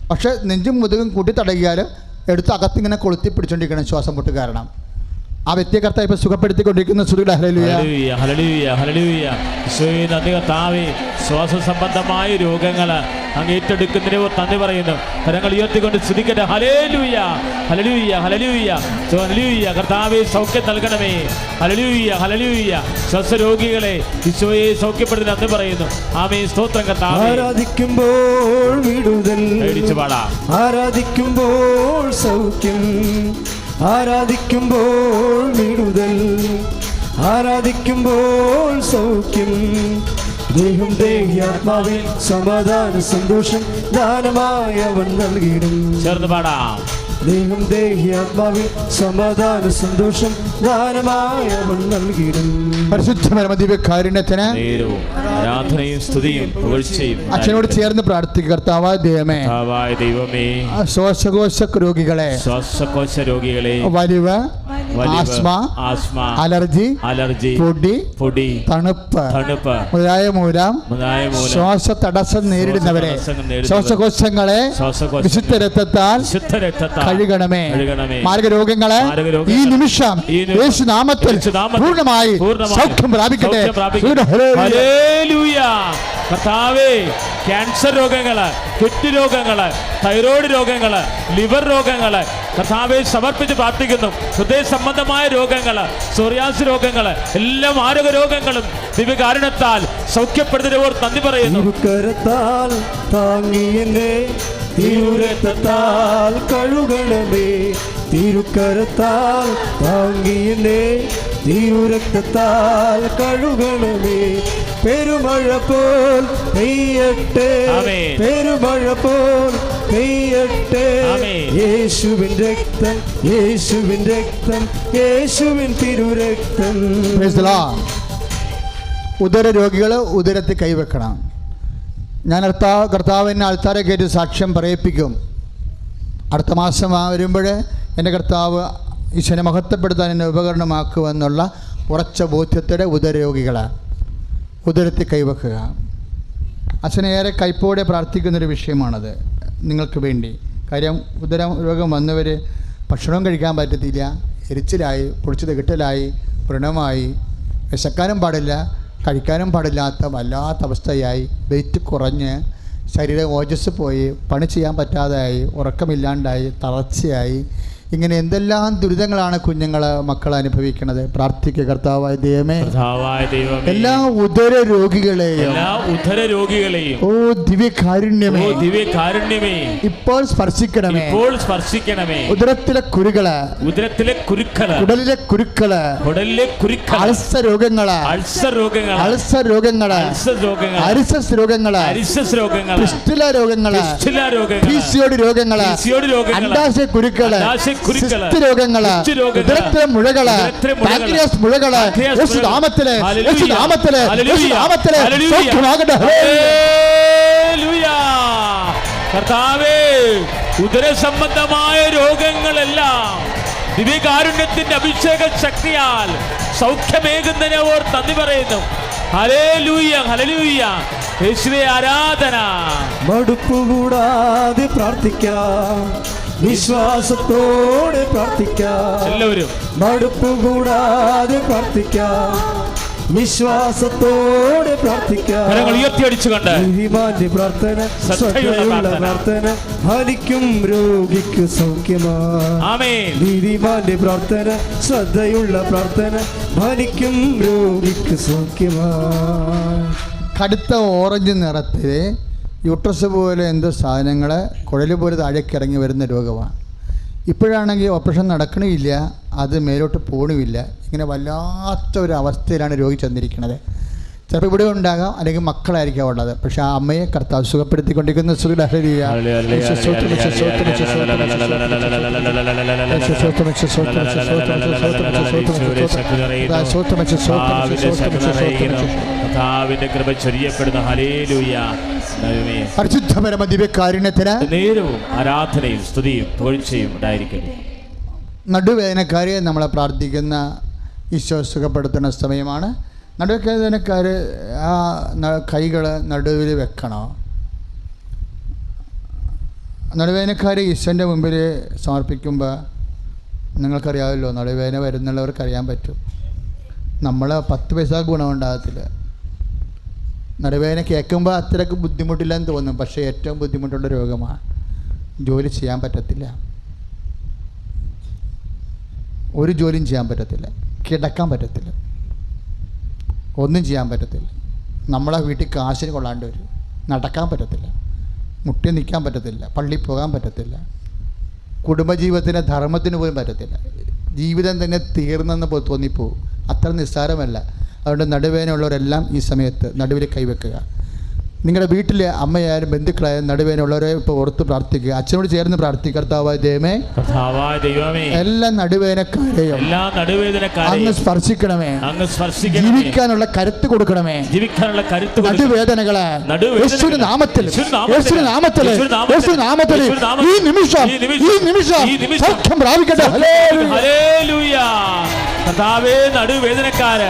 A: പക്ഷേ നെഞ്ചും മുതുകും കൂട്ടി തടകിയാൽ എടുത്ത് അകത്തിങ്ങനെ കൊളുത്തി പിടിച്ചുകൊണ്ടിരിക്കണം ശ്വാസം മുട്ട് കാരണം. ആ വ്യക്തിയെ കർത്താവ് ഇപ്പോൾ സുഖപ്പെടുത്തിക്കൊണ്ടിരിക്കുന്ന.
B: ശ്വാസ സംബന്ധമായ രോഗങ്ങൾ അങ്ങ് ഏറ്റെടുക്കുന്നതിന് നന്ദി പറയുന്നു. കരങ്ങൾ ഉയർത്തിക്കൊണ്ട് സ്തുതിക്കട്ടെ. Hallelujah, hallelujah, hallelujah, hallelujah. കർത്താവേ, സൗഖ്യം നൽകണമേ. Hallelujah, hallelujah. ശ്വാസരോഗികളെ ഈശോയെ സൗഖ്യപ്പെടുത്തി നന്ദി പറയുന്നു. ആമേൻ. സ്തോത്രം കർത്താവേ.
C: ആരാധിക്കുമ്പോൾ വിടുതൽ, ആരാധിക്കുമ്പോൾ സൗഖ്യം, ആരാധിക്കുമ്പോൾ വിടുതൽ, ആരാധിക്കുമ്പോൾ സൗഖ്യം. ദേഹം ദേഹിയാത്മാവിൽ സമാധാന സന്തോഷം ദാനമായി അവൻ നൽകിയിടും.
B: ചേർന്ന് പാടാം.
C: ദേഹം ദേഹി ആത്മാവിൽ സമാധാന സന്തോഷം ദാനമായി അവൻ നൽകിയിടും.
A: പരിശുദ്ധ പരമദിവ്യകാരുണ്യത്തിന്
B: നേരവും ആരാധനയും സ്തുതിയും പുകഴ്ചയും
A: അച്ഛനോട് ചേർന്ന് പ്രാർത്ഥിക്കുക. കർത്താവായ ദൈവമേ, ശ്വാസകോശ രോഗികളെ വലിവ്, ആസ്മ, അലർജി, പൊടി, തണുപ്പ് മുതലായ മൂലം ശ്വാസ തടസ്സം നേരിടുന്നവരെ ശ്വാസകോശങ്ങളെ വിശുദ്ധ രക്തത്താൽ കഴുകണമേ. മാർഗരോഗങ്ങളെ ഈ നിമിഷം യേശു നാമത്തിൽ പൂർണ്ണമായി സൗഖ്യം പ്രാപിക്കട്ടെ.
B: കർത്താവേ, ക്യാൻസർ രോഗങ്ങള്, കിഡ്നി രോഗങ്ങള്, തൈറോയ്ഡ് രോഗങ്ങള്, ലിവർ രോഗങ്ങള് കർത്താവെ സമർപ്പിച്ച് പ്രാർത്ഥിക്കുന്നു. ഹൃദയ സംബന്ധമായ രോഗങ്ങള്, സോറിയാസ് രോഗങ്ങള്, എല്ലാ മാരക രോഗങ്ങളും ദിവ്യകാരുണ്യത്താൽ സൗഖ്യപ്പെടുത്തുന്നവർ നന്ദി പറയുന്നു.
C: തിരുക്കരത്താൽ താങ്ങിയെന്നെ തിരുരക്തത്താൽ കഴുകണമേ. തിരുക്കരത്താൽ താങ്ങിയെന്നെ തിരുരക്തത്താൽ കഴുകണമേ. പെരുമഴ പോൽ പെയ്യട്ടെ, പെരുമഴ പോൽ പെയ്യട്ടെ. യേശുവിൻ രക്തം, യേശുവിൻ രക്തം, യേശുവിൻ തിരുരക്തം.
A: ഉദര രോഗികൾ ഉദരത്തിൽ കൈവെക്കണം. ഞാൻ കർത്താവിനെ ആൾക്കാരെ കയറ്റി സാക്ഷ്യം പറയിപ്പിക്കും. അടുത്ത മാസം വരുമ്പോൾ എൻ്റെ കർത്താവ് ഈശ്വരനെ മഹത്വപ്പെടുത്താൻ എന്നെ ഉപകരണമാക്കുമെന്നുള്ള ഉറച്ച ബോധ്യത്തോടെ ഉദരരോഗികളാണ് ഉദരത്തിൽ കൈവെക്കുക. അച്ഛനേറെ കൈപ്പോടെ പ്രാർത്ഥിക്കുന്നൊരു വിഷയമാണത് നിങ്ങൾക്ക് വേണ്ടി. കാര്യം ഉദര രോഗം വന്നവർ ഭക്ഷണവും കഴിക്കാൻ പറ്റത്തില്ല, എരിച്ചിലായി, പൊടിച്ചത് കിട്ടലായി, വ്രണമായി, വിശക്കാനും പാടില്ല, കഴിക്കാനും പാടില്ലാത്ത വല്ലാത്ത അവസ്ഥയായി, വെയിറ്റ് കുറഞ്ഞ് ശരീര ഓജസ് പോയി, പണി ചെയ്യാൻ പറ്റാതായി, ഉറക്കമില്ലാണ്ടായി, തളർച്ചയായി, ഇങ്ങനെ എന്തെല്ലാം ദുരിതങ്ങളാണ് മക്കൾ അനുഭവിക്കുന്നത്. പ്രാർത്ഥിക്കുക. കർത്താവായ ദൈവമേ, എല്ലാ ഉദര രോഗികളെയും ഓ ദിവ്യകാരുണ്യമേ ഇപ്പോൾ സ്പർശിക്കണമേ. ഉദരത്തിലെ കുരുക്കള്, ഉടലിലെ കുരുക്കള്, അൾസർ രോഗങ്ങള്, അരിസസ് രോഗങ്ങള്, ക്രിസ്തുല രോഗങ്ങള്, PCOD രോഗങ്ങള്, അണ്ഡാശയ കുരുക്കള്, രോഗങ്ങള്, ഉദരത്തിലെ മുഴകള്, പാൻക്രിയാസ് മുഴകള്, യേശുനാമത്തിലെ സൗഖ്യമാകട്ടെ.
B: കർത്താവേ, ഉദര സംബന്ധമായ രോഗങ്ങളെല്ലാം ദിവ്യകാരുണ്യത്തിന്റെ അഭിഷേക ശക്തിയാൽ സൗഖ്യമേകുന്നതിനെ ഓർ നന്ദി പറയുന്നു. Hallelujah, hallelujah. യേശുവേ ആരാധന.
C: മടുപ്പുകൂടാതെ പ്രാർത്ഥിക്കാം, വിശ്വാസത്തോടെ പ്രാർത്ഥിക്കാം.
B: എല്ലാവരും
C: മടുപ്പുകൂടാതെ പ്രാർത്ഥിക്കാം, വിശ്വാസത്തോടെ പ്രാർത്ഥിക്കാം.
B: ഉയർത്തിയടിച്ചുകൊണ്ട്
C: നീതിമാന്റെ പ്രാർത്ഥന, ശ്രദ്ധയുള്ള പ്രാർത്ഥന ഫലിക്കും, രോഗിക്ക് സൗഖ്യമാണ്. നീതിമാന്റെ പ്രാർത്ഥന, ശ്രദ്ധയുള്ള പ്രാർത്ഥന ഫലിക്കും, രോഗിക്ക് സൗഖ്യമാണ്.
A: കടുത്ത ഓറഞ്ച് നിറത്തിൽ യൂട്രസ് പോലെ എന്തോ സാധനങ്ങൾ കുഴൽ പോലെ താഴേക്ക് ഇറങ്ങി വരുന്ന രോഗമാണ്. ഇപ്പോഴാണെങ്കിൽ ഓപ്പറേഷൻ നടക്കണമില്ല, അത് മേലോട്ട് പോകണമില്ല. ഇങ്ങനെ വല്ലാത്തൊരു അവസ്ഥയിലാണ് രോഗി ചെന്നിരിക്കുന്നത്. ചിലപ്പോൾ ഇവിടെ ഉണ്ടാകാം, അല്ലെങ്കിൽ മക്കളായിരിക്കാം ഉള്ളത്. പക്ഷെ ആ അമ്മയെ കർത്താവ് സുഖപ്പെടുത്തിക്കൊണ്ടിരിക്കുന്ന
B: കൃപ ചൊരിയപ്പെടുന്ന ഹല്ലേലൂയ.
A: പരിശുദ്ധ പരമ ദിവ്യകാരുണ്യത്തിന്
B: നേരവും ആരാധനയും സ്തുതിയും പുകഴ്ചയും ഉണ്ടായിരിക്കട്ടെ.
A: നടുവേദനക്കാരെ നമ്മളെ പ്രാർത്ഥിക്കുന്ന ഈശോ സുഖപ്പെടുത്തുന്ന സമയമാണ്. നടുവേദനക്കാർ ആ കൈകൾ നടുവിൽ വെക്കണോ? നടുവേദനക്കാർ ഈശോൻ്റെ മുമ്പിൽ സമർപ്പിക്കുമ്പോൾ നിങ്ങൾക്കറിയാമല്ലോ, നടുവേദന വരുന്നുള്ളവർക്ക് അറിയാൻ പറ്റും. നമ്മൾ 10 പൈസ ഗുണമുണ്ടാകത്തില്ല. നടുവേദന കേൾക്കുമ്പോൾ അത്രയ്ക്ക് ബുദ്ധിമുട്ടില്ലെന്ന് തോന്നും, പക്ഷേ ഏറ്റവും ബുദ്ധിമുട്ടുള്ള രോഗമാണ്. ജോലി ചെയ്യാൻ പറ്റത്തില്ല, ഒരു ജോലിയും ചെയ്യാൻ പറ്റത്തില്ല, കിടക്കാൻ പറ്റത്തില്ല, ഒന്നും ചെയ്യാൻ പറ്റത്തില്ല. നമ്മളെ വീട്ടിൽ കാശിന് കൊള്ളാണ്ട് വരും, നടക്കാൻ പറ്റത്തില്ല, മുട്ടി നിൽക്കാൻ പറ്റത്തില്ല, പള്ളിയിൽ പോകാൻ പറ്റത്തില്ല, കുടുംബജീവിതത്തിന് ധർമ്മത്തിന് പോലും പറ്റത്തില്ല. ജീവിതം തന്നെ തീർന്നെന്ന് തോന്നിപ്പോവും. അത്ര നിസ്സാരമല്ല. അതുകൊണ്ട് നടുവേദനയുള്ളവരെല്ലാം ഈ സമയത്ത് നടുവിൽ കൈവെക്കുക. നിങ്ങളുടെ വീട്ടിലെ അമ്മയായാലും ബന്ധുക്കളായാലും നടുവേനുള്ളവരെ ഇപ്പോൾ ഓർത്ത് പ്രാർത്ഥിക്കുക. അച്ഛനോട് ചേർന്ന് പ്രാർത്ഥിക്കുക. കർത്താവായ ദൈവമേ എല്ലാ നടുവേദനക്കാരെയും അങ്ങ് സ്പർശിക്കണമേ. ജീവിക്കാനുള്ള കരുത്ത് കൊടുക്കണമേ. നടുവേദനകളെ യേശുവിന്റെ നാമത്തിൽ ഈ നിമിഷം സൗഖ്യം പ്രാപിക്കട്ടെ.
B: കർത്താവേ, നടുവേദനക്കാര്,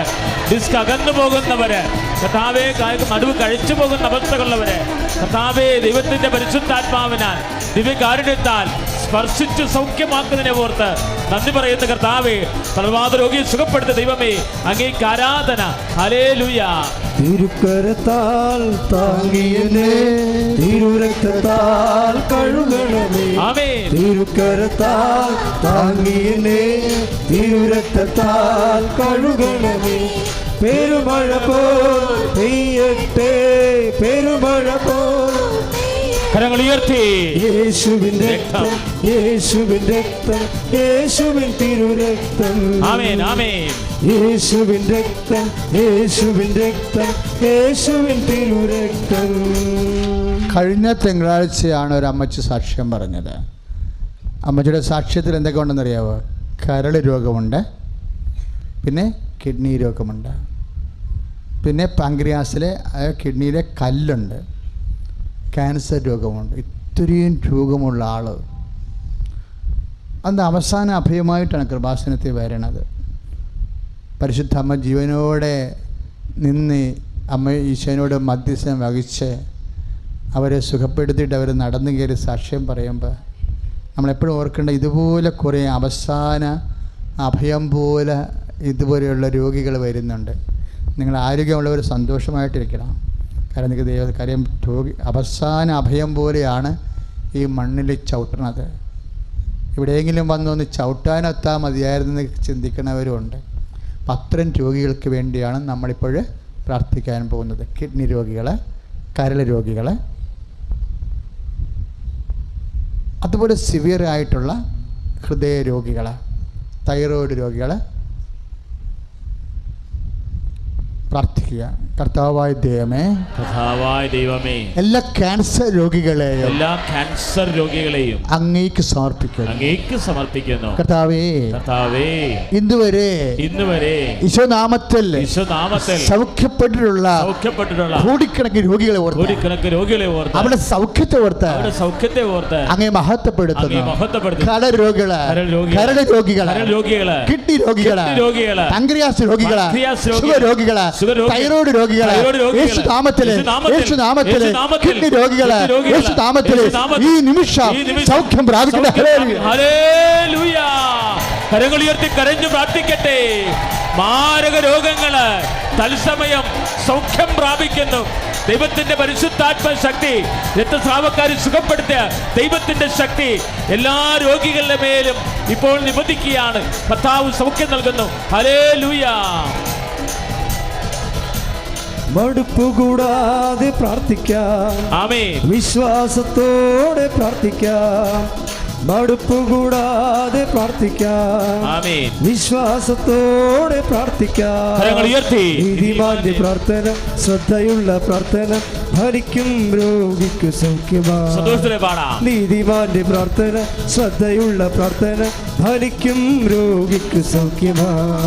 B: ഡിസ്ക് അകന്നു പോകുന്നവര്, കർത്താവേ, നടുവ് കഴിച്ചു പോകുന്ന അവസ്ഥകളുള്ളവര്, കർത്താവേ, ദൈവത്തിന്റെ പരിശുദ്ധാത്മാവിനാൽ ദിവ്യകാരുണ്യത്താൽ സ്പർശിച്ച് സൗഖ്യമാക്കുന്നതിനെ ഓർത്ത് നന്ദി പറയുന്ന കർത്താവേ, തളർവാദ രോഗിയെ സുഖപ്പെടുത്ത ദൈവമേ, അങ്ങേക്ക് ആരാധന. ഹല്ലേലൂയ.
C: തിരുക്കരത്താൽ താങ്ങിയനെ തിരുരക്തത്താൽ കഴുകണമേ.
B: ആമേൻ.
C: തിരുക്കരത്താൽ താങ്ങിയനെ തിരുരക്തത്താൽ കഴുകണമേ. പെരുമഴ പോൽ പെയ്യട്ടെ, പെരുമഴ പോൽ.
B: കരങ്ങൾ ഉയർത്തി.
C: യേശുവിൻ രക്തം, യേശുവിൻ രക്തം, യേശുവിൻ തിരുരക്തം.
B: ആമേൻ, ആമേൻ.
C: യേശുവിൻ രക്തം, യേശുവിൻ രക്തം, യേശുവിൻ തിരുരക്തം.
A: കഴിഞ്ഞ തിങ്കളാഴ്ചയാണ് ഒരു അമ്മച്ചി സാക്ഷ്യം പറഞ്ഞത്. അമ്മച്ചിയുടെ സാക്ഷ്യത്തിൽ എന്തൊക്കെ ഉണ്ടെന്നറിയാവോ? കരൾ രോഗമുണ്ട്, പിന്നെ കിഡ്നി രോഗമുണ്ട്, പിന്നെ പാങ്ക്രിയാസിലെ കിഡ്നിയിലെ കല്ലുണ്ട്, ക്യാൻസർ രോഗമുണ്ട്. ഇത്രയും രോഗമുള്ള ആൾ അന്ന് അവസാന അഭയമായിട്ടാണ് കൃപാസനത്തിൽ വരണത്. പരിശുദ്ധ അമ്മ ജീവനോടെ നിന്ന് അമ്മ ഈശോനോട് മധ്യസ്ഥം വഹിച്ച് അവരെ സുഖപ്പെടുത്തിയിട്ട് അവർ നടന്നു കയറി സാക്ഷ്യം പറയുമ്പോൾ നമ്മളെപ്പോഴും ഓർക്കേണ്ട, ഇതുപോലെ കുറേ അവസാന അഭയം പോലെ ഇതുപോലെയുള്ള രോഗികൾ വരുന്നുണ്ട്. നിങ്ങൾ ആരോഗ്യമുള്ളവർ സന്തോഷമായിട്ടിരിക്കണം. കാരണം നിങ്ങൾക്ക് കാര്യം രോഗി അവസാന അഭയം പോലെയാണ് ഈ മണ്ണിൽ ചവിട്ടണത്. എവിടെയെങ്കിലും വന്നൊന്ന് ചവിട്ടാനെത്താൻ മതിയായിരുന്നെന്ന് ചിന്തിക്കുന്നവരുമുണ്ട്. അപ്പം അത്തരം രോഗികൾക്ക് വേണ്ടിയാണ് നമ്മളിപ്പോൾ പ്രാർത്ഥിക്കാൻ പോകുന്നത്. കിഡ്നി രോഗികൾ, കരൾ രോഗികൾ, അതുപോലെ സിവിയർ ആയിട്ടുള്ള ഹൃദയ രോഗികൾ, തൈറോയ്ഡ് രോഗികൾ പ്രാർത്ഥിക്കുക. കർത്താവായ ദൈവമേ,
B: കർത്താവായ ദൈവമേ,
A: എല്ലാ ക്യാൻസർ രോഗികളെയും അങ്ങേക്ക് സമർപ്പിക്കുന്നു. കർത്താവേ, ഇന്നുവരെ ഈശോനാമത്തിൽ സൗഖ്യപ്പെട്ടിട്ടുള്ള കോടിക്കണക്കിന് രോഗികളെ ഓർത്ത് അവരുടെ സൗഖ്യത്തെ ഓർത്ത് അങ്ങേ മഹത്വപ്പെടുത്തുന്നു. കരൾ രോഗികള്, കിഡ്നി രോഗികള്, പാങ്ക്രിയാസ് രോഗികള്, ഷുഗർ രോഗികള്, തൈറോയ്ഡ് രോഗികളെ യേശുനാമത്തിലെ കിഡ്നി രോഗികളെ യേശുനാമത്തിലെ ഈ നിമിഷം സൗഖ്യം പ്രാപിക്കട്ടെ.
B: ഹല്ലേലൂയ. കരങ്ങൾ ഉയർത്തി കരഞ്ഞു പ്രാർത്ഥിക്കട്ടെ. മാരക രോഗങ്ങള് തത്സമയം സൗഖ്യം പ്രാപിക്കുന്നു. ദൈവത്തിന്റെ പരിശുദ്ധാത്മ ശക്തി, രക്തസ്രാവക്കാരെ സുഖപ്പെടുത്തിയ ദൈവത്തിന്റെ ശക്തി എല്ലാ രോഗികളുടെ മേലും ഇപ്പോൾ നിബന്ധിക്കുകയാണ്. കർത്താവ് സൗഖ്യം നൽകുന്നു. ഹല്ലേലൂയ.
C: മടുപ്പുകൂടാതെ പ്രാർത്ഥിക്കാം. ആമേൻ. വിശ്വാസത്തോടെ പ്രാർത്ഥിക്കാം. മടുപ്പുകൂടാതെ പ്രാർത്ഥിക്കാം. ആമേൻ. വിശ്വാസത്തോടെ പ്രാർത്ഥിക്കാം. നീതിമാന്റെ പ്രാർത്ഥന, ശ്രദ്ധയുള്ള പ്രാർത്ഥന ഫലിക്കും, രോഗിക്ക് സൗഖ്യമാണ്. നീതിമാന്റെ പ്രാർത്ഥന, ശ്രദ്ധയുള്ള പ്രാർത്ഥന ഫലിക്കും, രോഗിക്ക് സൗഖ്യമാണ്.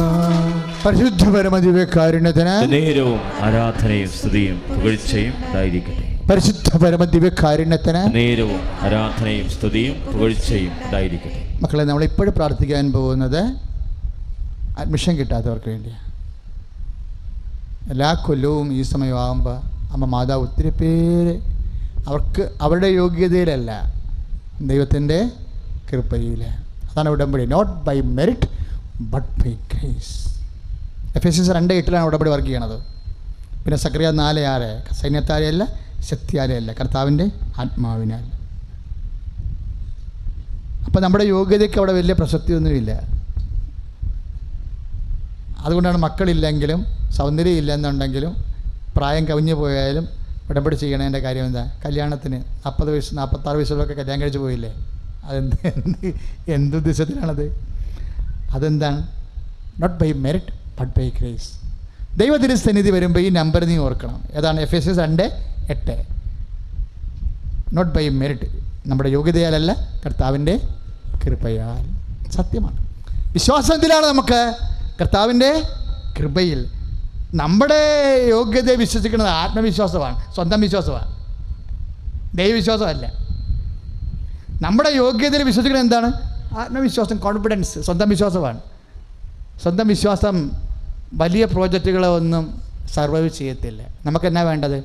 A: പരിശുദ്ധ പരമദിവ്യകാരുണ്യത്തിന്
B: നേരവും ആരാധനയും സ്തുതിയും പുകഴ്ചയും ഉണ്ടായിരിക്കട്ടെ.
A: പരിശുദ്ധ പരമദിവ്യകാരുണ്യത്തിന് നേരവും
B: ആരാധനയും സ്തുതിയും പുകഴ്ചയും ഉണ്ടായിരിക്കട്ടെ.
A: മക്കളെ, നമ്മളിപ്പോഴും പ്രാർത്ഥിക്കാൻ പോകുന്നത് അഡ്മിഷൻ കിട്ടാത്തവർക്ക് വേണ്ടിയാണ്. എല്ലാ കൊല്ലവും ഈ സമയമാകുമ്പോൾ അമ്മ മാതാവ് ഒത്തിരി പേര് അവർക്ക് അവരുടെ യോഗ്യതയിലല്ല, ദൈവത്തിൻ്റെ കൃപയിൽ. അതാണ് ഉടമ്പടി. Not by merit but by grace. Ephesians 2:8 ഉടമ്പടി വർക്ക് ചെയ്യണത്. പിന്നെ സക്രിയ 4:6 സൈന്യത്താലെയല്ല, ശക്തിയാലെയല്ല, കർത്താവിൻ്റെ ആത്മാവിനാൽ. അപ്പം നമ്മുടെ യോഗ്യതയ്ക്ക് അവിടെ വലിയ പ്രസക്തിയൊന്നുമില്ല. അതുകൊണ്ടാണ് മക്കളില്ലെങ്കിലും സൗന്ദര്യം ഇല്ലെന്നുണ്ടെങ്കിലും പ്രായം കവിഞ്ഞു പോയാലും ഉടമ്പടി ചെയ്യണതിൻ്റെ കാര്യം എന്താ? കല്യാണത്തിന് 40 വയസ്സ് 46 വയസ്സുള്ളൊക്കെ കല്യാണം കഴിച്ച് പോയില്ലേ? എന്തുദ്ദേശത്തിലാണത്? അതെന്താണ്? Not by merit but by grace. ദൈവത്തിൻ്റെ സന്നിധി വരുമ്പോൾ ഈ നമ്പർ നീ ഓർക്കണം. ഏതാണ്? എഫെസ്യസ് 2:8. 8. നോട്ട് ബൈ മെറിറ്റ്, നമ്മുടെ യോഗ്യതയാലല്ല, കർത്താവിൻ്റെ കൃപയാൽ. സത്യമാണ്. വിശ്വാസത്തിലാണ് നമുക്ക് കർത്താവിൻ്റെ കൃപയിൽ. നമ്മുടെ യോഗ്യതയെ വിശ്വസിക്കുന്നത് ആത്മവിശ്വാസമാണ്, സ്വന്തം വിശ്വാസമാണ്, ദൈവവിശ്വാസമല്ല. നമ്മുടെ യോഗ്യതയിൽ വിശ്വസിക്കുന്നത് എന്താണ്? ആത്മവിശ്വാസം, കോൺഫിഡൻസ്, സ്വന്തം വിശ്വാസമാണ്. സ്വന്തം വിശ്വാസം വലിയ പ്രോജക്റ്റുകളെ ഒന്നും സർവൈവ് ചെയ്യത്തില്ല. നമുക്കെന്നാ വേണ്ടത്?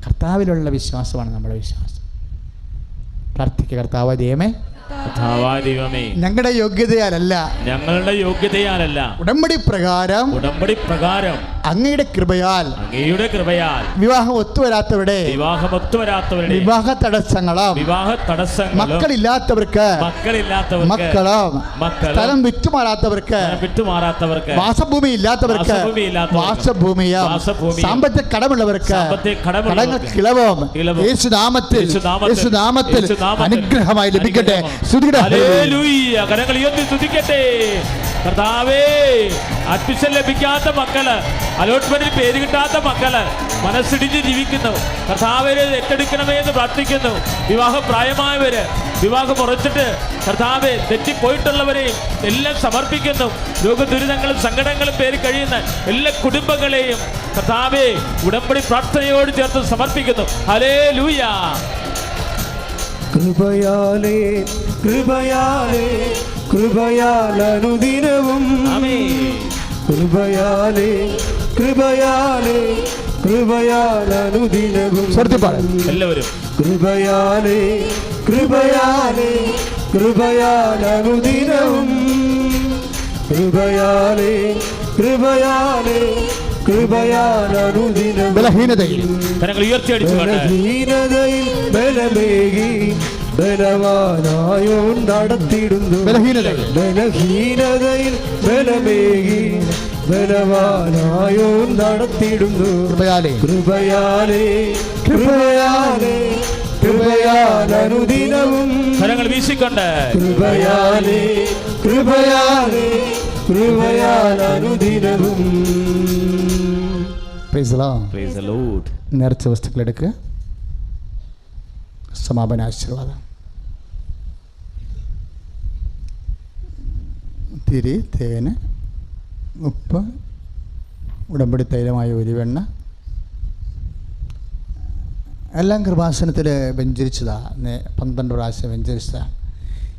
A: കർത്താവിലുള്ള വിശ്വാസമാണ് നമ്മുടെ വിശ്വാസം. പ്രാർത്ഥിക്കുക. കർത്താവ് ദൈവമേ, ഞങ്ങളുടെ യോഗ്യതയാലല്ല,
B: ഞങ്ങളുടെ യോഗ്യതയാലല്ല,
A: ഉടമ്പടി പ്രകാരം അങ്ങയുടെ കൃപയാൽ വിവാഹം ഒത്തുവരാത്തവരുടെ വിവാഹ തടസ്സങ്ങളും മക്കളില്ലാത്തവർക്ക് മക്കളും സ്ഥലം വിറ്റുമാറാത്തവർക്ക് വാസഭൂമി ഇല്ലാത്തവർക്ക് വാസഭൂമിയും സാമ്പത്തിക കടമുള്ളവർക്ക് കടങ്ങൾ കിളവും യേശുനാമത്തിൽ അനുഗ്രഹമായി ലഭിക്കട്ടെ.
B: കരങ്ങൾ ഉയർത്തി സ്തുതിക്കട്ടെ. കർത്താവേ, അഡ്മിഷൻ ലഭിക്കാത്ത മക്കള്, അലോട്ട്മെന്റിൽ പേര് കിട്ടാത്ത മക്കള് മനസ്സിടിഞ്ഞ് ജീവിക്കുന്നു. കർത്താവേ, ഏറ്റെടുക്കണമേ എന്ന് പ്രാർത്ഥിക്കുന്നു. വിവാഹം പ്രായമായവര്, വിവാഹം ഉറച്ചിട്ട് കർത്താവേ തെറ്റിപ്പോയിട്ടുള്ളവരെയും എല്ലാം സമർപ്പിക്കുന്നു. രോഗദുരിതങ്ങളും സങ്കടങ്ങളും പേര് കഴിയുന്ന എല്ലാ കുടുംബങ്ങളെയും കർത്താവേ ഉടമ്പടി പ്രാർത്ഥനയോട് ചേർത്ത് സമർപ്പിക്കുന്നു. ഹല്ലേലൂയ.
C: കൃപയാലേ കൃപയാലേ കൃപയാലനുദിനവും കൃപയാലേ കൃപയാലേ കൃപയാലനുദിനവും
B: എല്ലാവരും
C: കൃപയാലേ കൃപയാലേ കൃപയാലനുദിനവും കൃപയാലേ കൃപയാലേ കൃപയാലനുദിനവും
B: ബലഹീനതയിൽ
C: ബലമേകി ബലവാനായോ നടത്തിടുന്നു. ബലഹീനതയിൽ ബലമേകി ബലവാനായോ നടത്തിടുന്നു. കൃപയാലേ കൃപയാലേ കൃപയാലേ കൃപയാലനുദിനവും
B: കരങ്ങൾ വീശിക്കൊണ്ട്
C: കൃപയാലേ കൃപയാലേ കൃപയാലനുദിനവും.
A: നേർച്ച വസ്തുക്കളെടുക്കുക. സമാപന ആശീർവാദം. തിരി, തേന്, ഉപ്പ്, ഉടമ്പടി തൈലമായ ഒലിവെണ്ണ എല്ലാം കൃപാസനത്തിൽ വെഞ്ചരിച്ചതാണ്. 12 പ്രാവശ്യം വെഞ്ചരിച്ചതാണ്.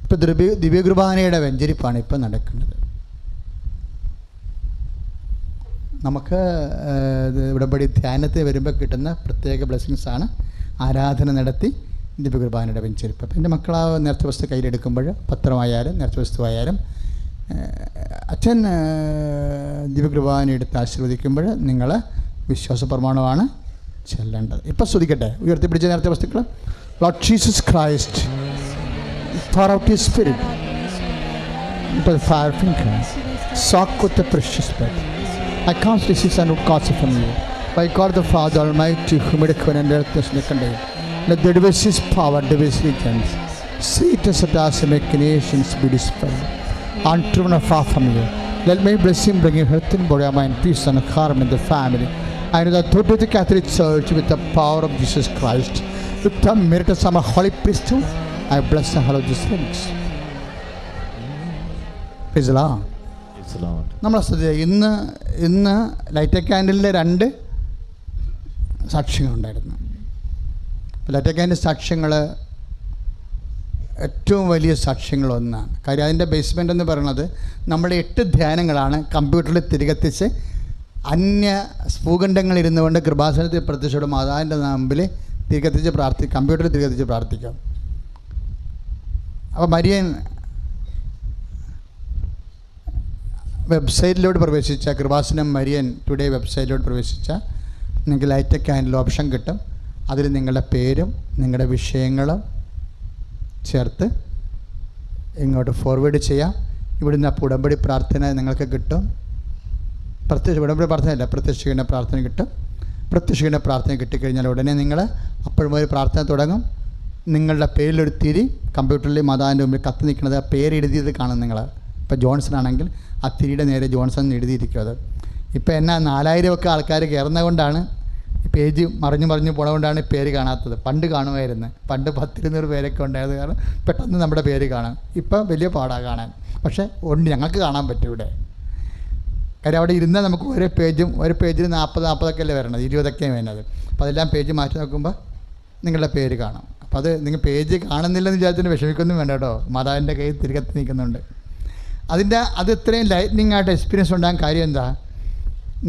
A: ഇപ്പോൾ ദിവ്യകുർബാനയുടെ വെഞ്ചരിപ്പാണ് ഇപ്പം നടക്കുന്നത്. നമുക്ക് ഉടമ്പടി ധ്യാനത്തിൽ വരുമ്പോൾ കിട്ടുന്ന പ്രത്യേക ബ്ലെസ്സിങ്സാണ്. ആരാധന നടത്തി ദിവ്യകുർബാനയുടെ വെഞ്ചരിപ്പ്. അപ്പം എൻ്റെ മക്കൾ ആ നേർച്ച വസ്തു കയ്യിലെടുക്കുമ്പോൾ, പത്രമായാലും നേർച്ച വസ്തുവായാലും, അച്ഛൻ ദിവ്യകുർബാന എടുത്ത് ആശീർവദിക്കുമ്പോൾ നിങ്ങൾ വിശ്വാസ പ്രമാണമാണ് ചെല്ലേണ്ടത്. ഇപ്പം ശ്രദ്ധിക്കട്ടെ. ഉയർത്തിപ്പിടിച്ച നേർച്ച വസ്തുക്കൾ. Lord Jesus Christ, pour out His Spirit into the fire finger, soak with the precious blood. I cast disease and cause from you. By God the Father Almighty, who made heaven and earth this second day, let the devices power, device regions, sweet as the dust machinations be dispelled, and driven far from you. Let my blessing bring you health and body, mind, peace and harmony in the family. I know the authority of the Catholic Church with the power of Jesus Christ, with the merit of some holy priesthood, I bless and hallow these things. Praise the Lord. നമ്മൾ ശ്രദ്ധിക്കുക. ഇന്ന് light ക്യാൻഡലിലെ 2 സാക്ഷ്യങ്ങളുണ്ടായിരുന്നു. Light candle സാക്ഷ്യങ്ങൾ ഏറ്റവും വലിയ സാക്ഷ്യങ്ങളൊന്നാണ്. കാര്യം അതിൻ്റെ basement എന്ന് പറയുന്നത് നമ്മുടെ 8 ധ്യാനങ്ങളാണ് കമ്പ്യൂട്ടറിൽ തിരികെത്തിച്ച് അന്യ ഭൂഖണ്ഡങ്ങളിരുന്നു കൊണ്ട് കൃപാസനത്തിൽ പ്രത്യക്ഷപ്പെടും മാതാവിൻ്റെ മുമ്പിൽ തിരികെത്തിച്ച് കമ്പ്യൂട്ടറിൽ തിരികെത്തിച്ച് പ്രാർത്ഥിക്കാം. അപ്പോൾ മരിയൻ വെബ്സൈറ്റിലോട്ട് പ്രവേശിച്ച കൃപാസനം മരിയൻ ടുഡേ വെബ്സൈറ്റിലോട്ട് പ്രവേശിച്ച നിങ്ങൾക്ക് ലൈറ്റ് ക്യാൻഡിൽ ഓപ്ഷൻ കിട്ടും. അതിൽ നിങ്ങളുടെ പേരും നിങ്ങളുടെ വിഷയങ്ങളും ചേർത്ത് ഇങ്ങോട്ട് ഫോർവേഡ് ചെയ്യാം. ഇവിടുന്ന് അപ്പോൾ ഉടമ്പടി പ്രാർത്ഥന നിങ്ങൾക്ക് കിട്ടും. ഉടമ്പടി പ്രാർത്ഥനയല്ല, പ്രത്യക്ഷീകരണ പ്രാർത്ഥന കിട്ടും. പ്രത്യക്ഷീകരണ പ്രാർത്ഥന കിട്ടിക്കഴിഞ്ഞാൽ ഉടനെ നിങ്ങൾ അപ്പോഴും ഒരു പ്രാർത്ഥന തുടങ്ങും. നിങ്ങളുടെ പേരിലൊരു തിരി കമ്പ്യൂട്ടറിൽ മാതാവിൻ്റെ മുമ്പിൽ കത്തി നിൽക്കുന്നത് ആ പേര് എഴുതിയത് കാണും നിങ്ങൾ. ഇപ്പോൾ ജോൺസൺ ആണെങ്കിൽ ആ തിരിയുടെ നേരെ ജോൺസൺ എഴുതിയിരിക്കും. അത് ഇപ്പോൾ എന്നാ 4000 ഒക്കെ ആൾക്കാർ കയറുന്നത് കൊണ്ടാണ് പേജ് മറിഞ്ഞു പോണതുകൊണ്ടാണ് പേര് കാണാത്തത്. പണ്ട് കാണുമായിരുന്നു. പണ്ട് 10-20 പേരൊക്കെ ഉണ്ടായത് കാരണം പെട്ടെന്ന് നമ്മുടെ പേര് കാണാം. ഇപ്പം വലിയ പാടാണ് കാണാൻ. പക്ഷേ ഞങ്ങൾക്ക് കാണാൻ പറ്റും ഇവിടെ. കാര്യം അവിടെ ഇരുന്നാൽ നമുക്ക് ഓരോ പേജിൽ 40 അല്ലേ വരണത്, 20 വരുന്നത്. അപ്പോൾ അതെല്ലാം പേജ് മാറ്റി നോക്കുമ്പോൾ നിങ്ങളുടെ പേര് കാണാം. അപ്പോൾ അത് നിങ്ങൾ പേജ് കാണുന്നില്ലെന്ന് വിചാരിച്ചിട്ട് വിഷമിക്കൊന്നും വേണ്ട കേട്ടോ. മാതാവിൻ്റെ കയ്യിൽ തിരികെ നിൽക്കുന്നുണ്ട്. അത് ഇത്രയും ലൈറ്റ്നിങ് ആയിട്ട് എക്സ്പീരിയൻസ് ഉണ്ടാകാൻ കാര്യം എന്താ?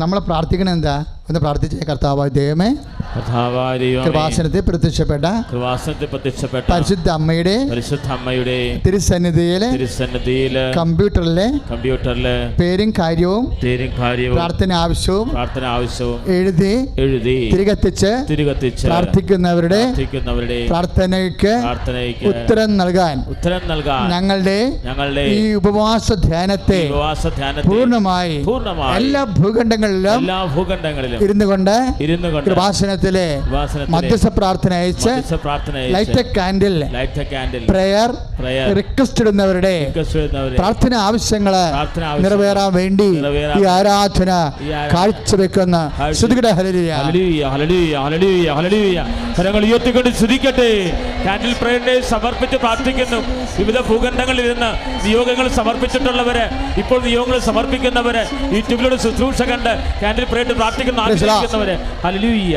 A: നമ്മൾ പ്രാർത്ഥിക്കണം എന്താ? ഒന്ന് പ്രാർത്ഥിച്ചേ. കർത്താവായ ദൈവമേ, കൃപാസനത്തിൽ പ്രത്യക്ഷപ്പെട്ട പരിശുദ്ധ അമ്മയുടെ തിരുസന്നിധിയിലെ കമ്പ്യൂട്ടറിലെ പേരും കാര്യവും പ്രാർത്ഥന ആവശ്യവും എഴുതി തിരികെത്തിച്ച് പ്രാർത്ഥിക്കുന്നവരുടെ പ്രാർത്ഥനയ്ക്ക് ഉത്തരം നൽകാൻ ഞങ്ങളുടെ ഈ ഉപവാസ ധ്യാനത്തെ പൂർണ്ണമായി എല്ലാ ഭൂഖണ്ഡങ്ങളിലും ഇരുന്നു കൊണ്ട് കൃപാസനത്തിലെ മധ്യസ്ഥ പ്രാർത്ഥന അയച്ച് ലൈറ്റ് കാൻഡിൽ പ്രയർ റിക്വസ്റ്റ് ഇടുന്നവരുടെ പ്രാർത്ഥന ആവശ്യങ്ങള് നിറവേറാൻ വേണ്ടി ഈ ആരാധന കാഴ്ചവെക്കുന്ന ശ്രുതികട ഹല്ലേലൂയ.
B: കരങ്ങൾ ഉയർത്തിക്കൊണ്ട് സ്തുതിക്കട്ടെ. കാൻഡിൽ പ്രയറിനെ സമർപ്പിച്ച് പ്രാർത്ഥിക്കുന്നു. വിവിധ ഭൂഖണ്ഡങ്ങളിൽ ഇരുന്ന് നിയോഗങ്ങൾ സമർപ്പിച്ചിട്ടുള്ളവര്, ഇപ്പോൾ നിയോഗങ്ങൾ സമർപ്പിക്കുന്നവര്, യൂട്യൂബിലൂടെ ശുശ്രൂഷ കണ്ട് കാൻഡിൽ പ്രയറിന് പ്രാർത്ഥിക്കുന്ന ആഗ്രഹിക്കുന്നവര്. ഹല്ലേലൂയ.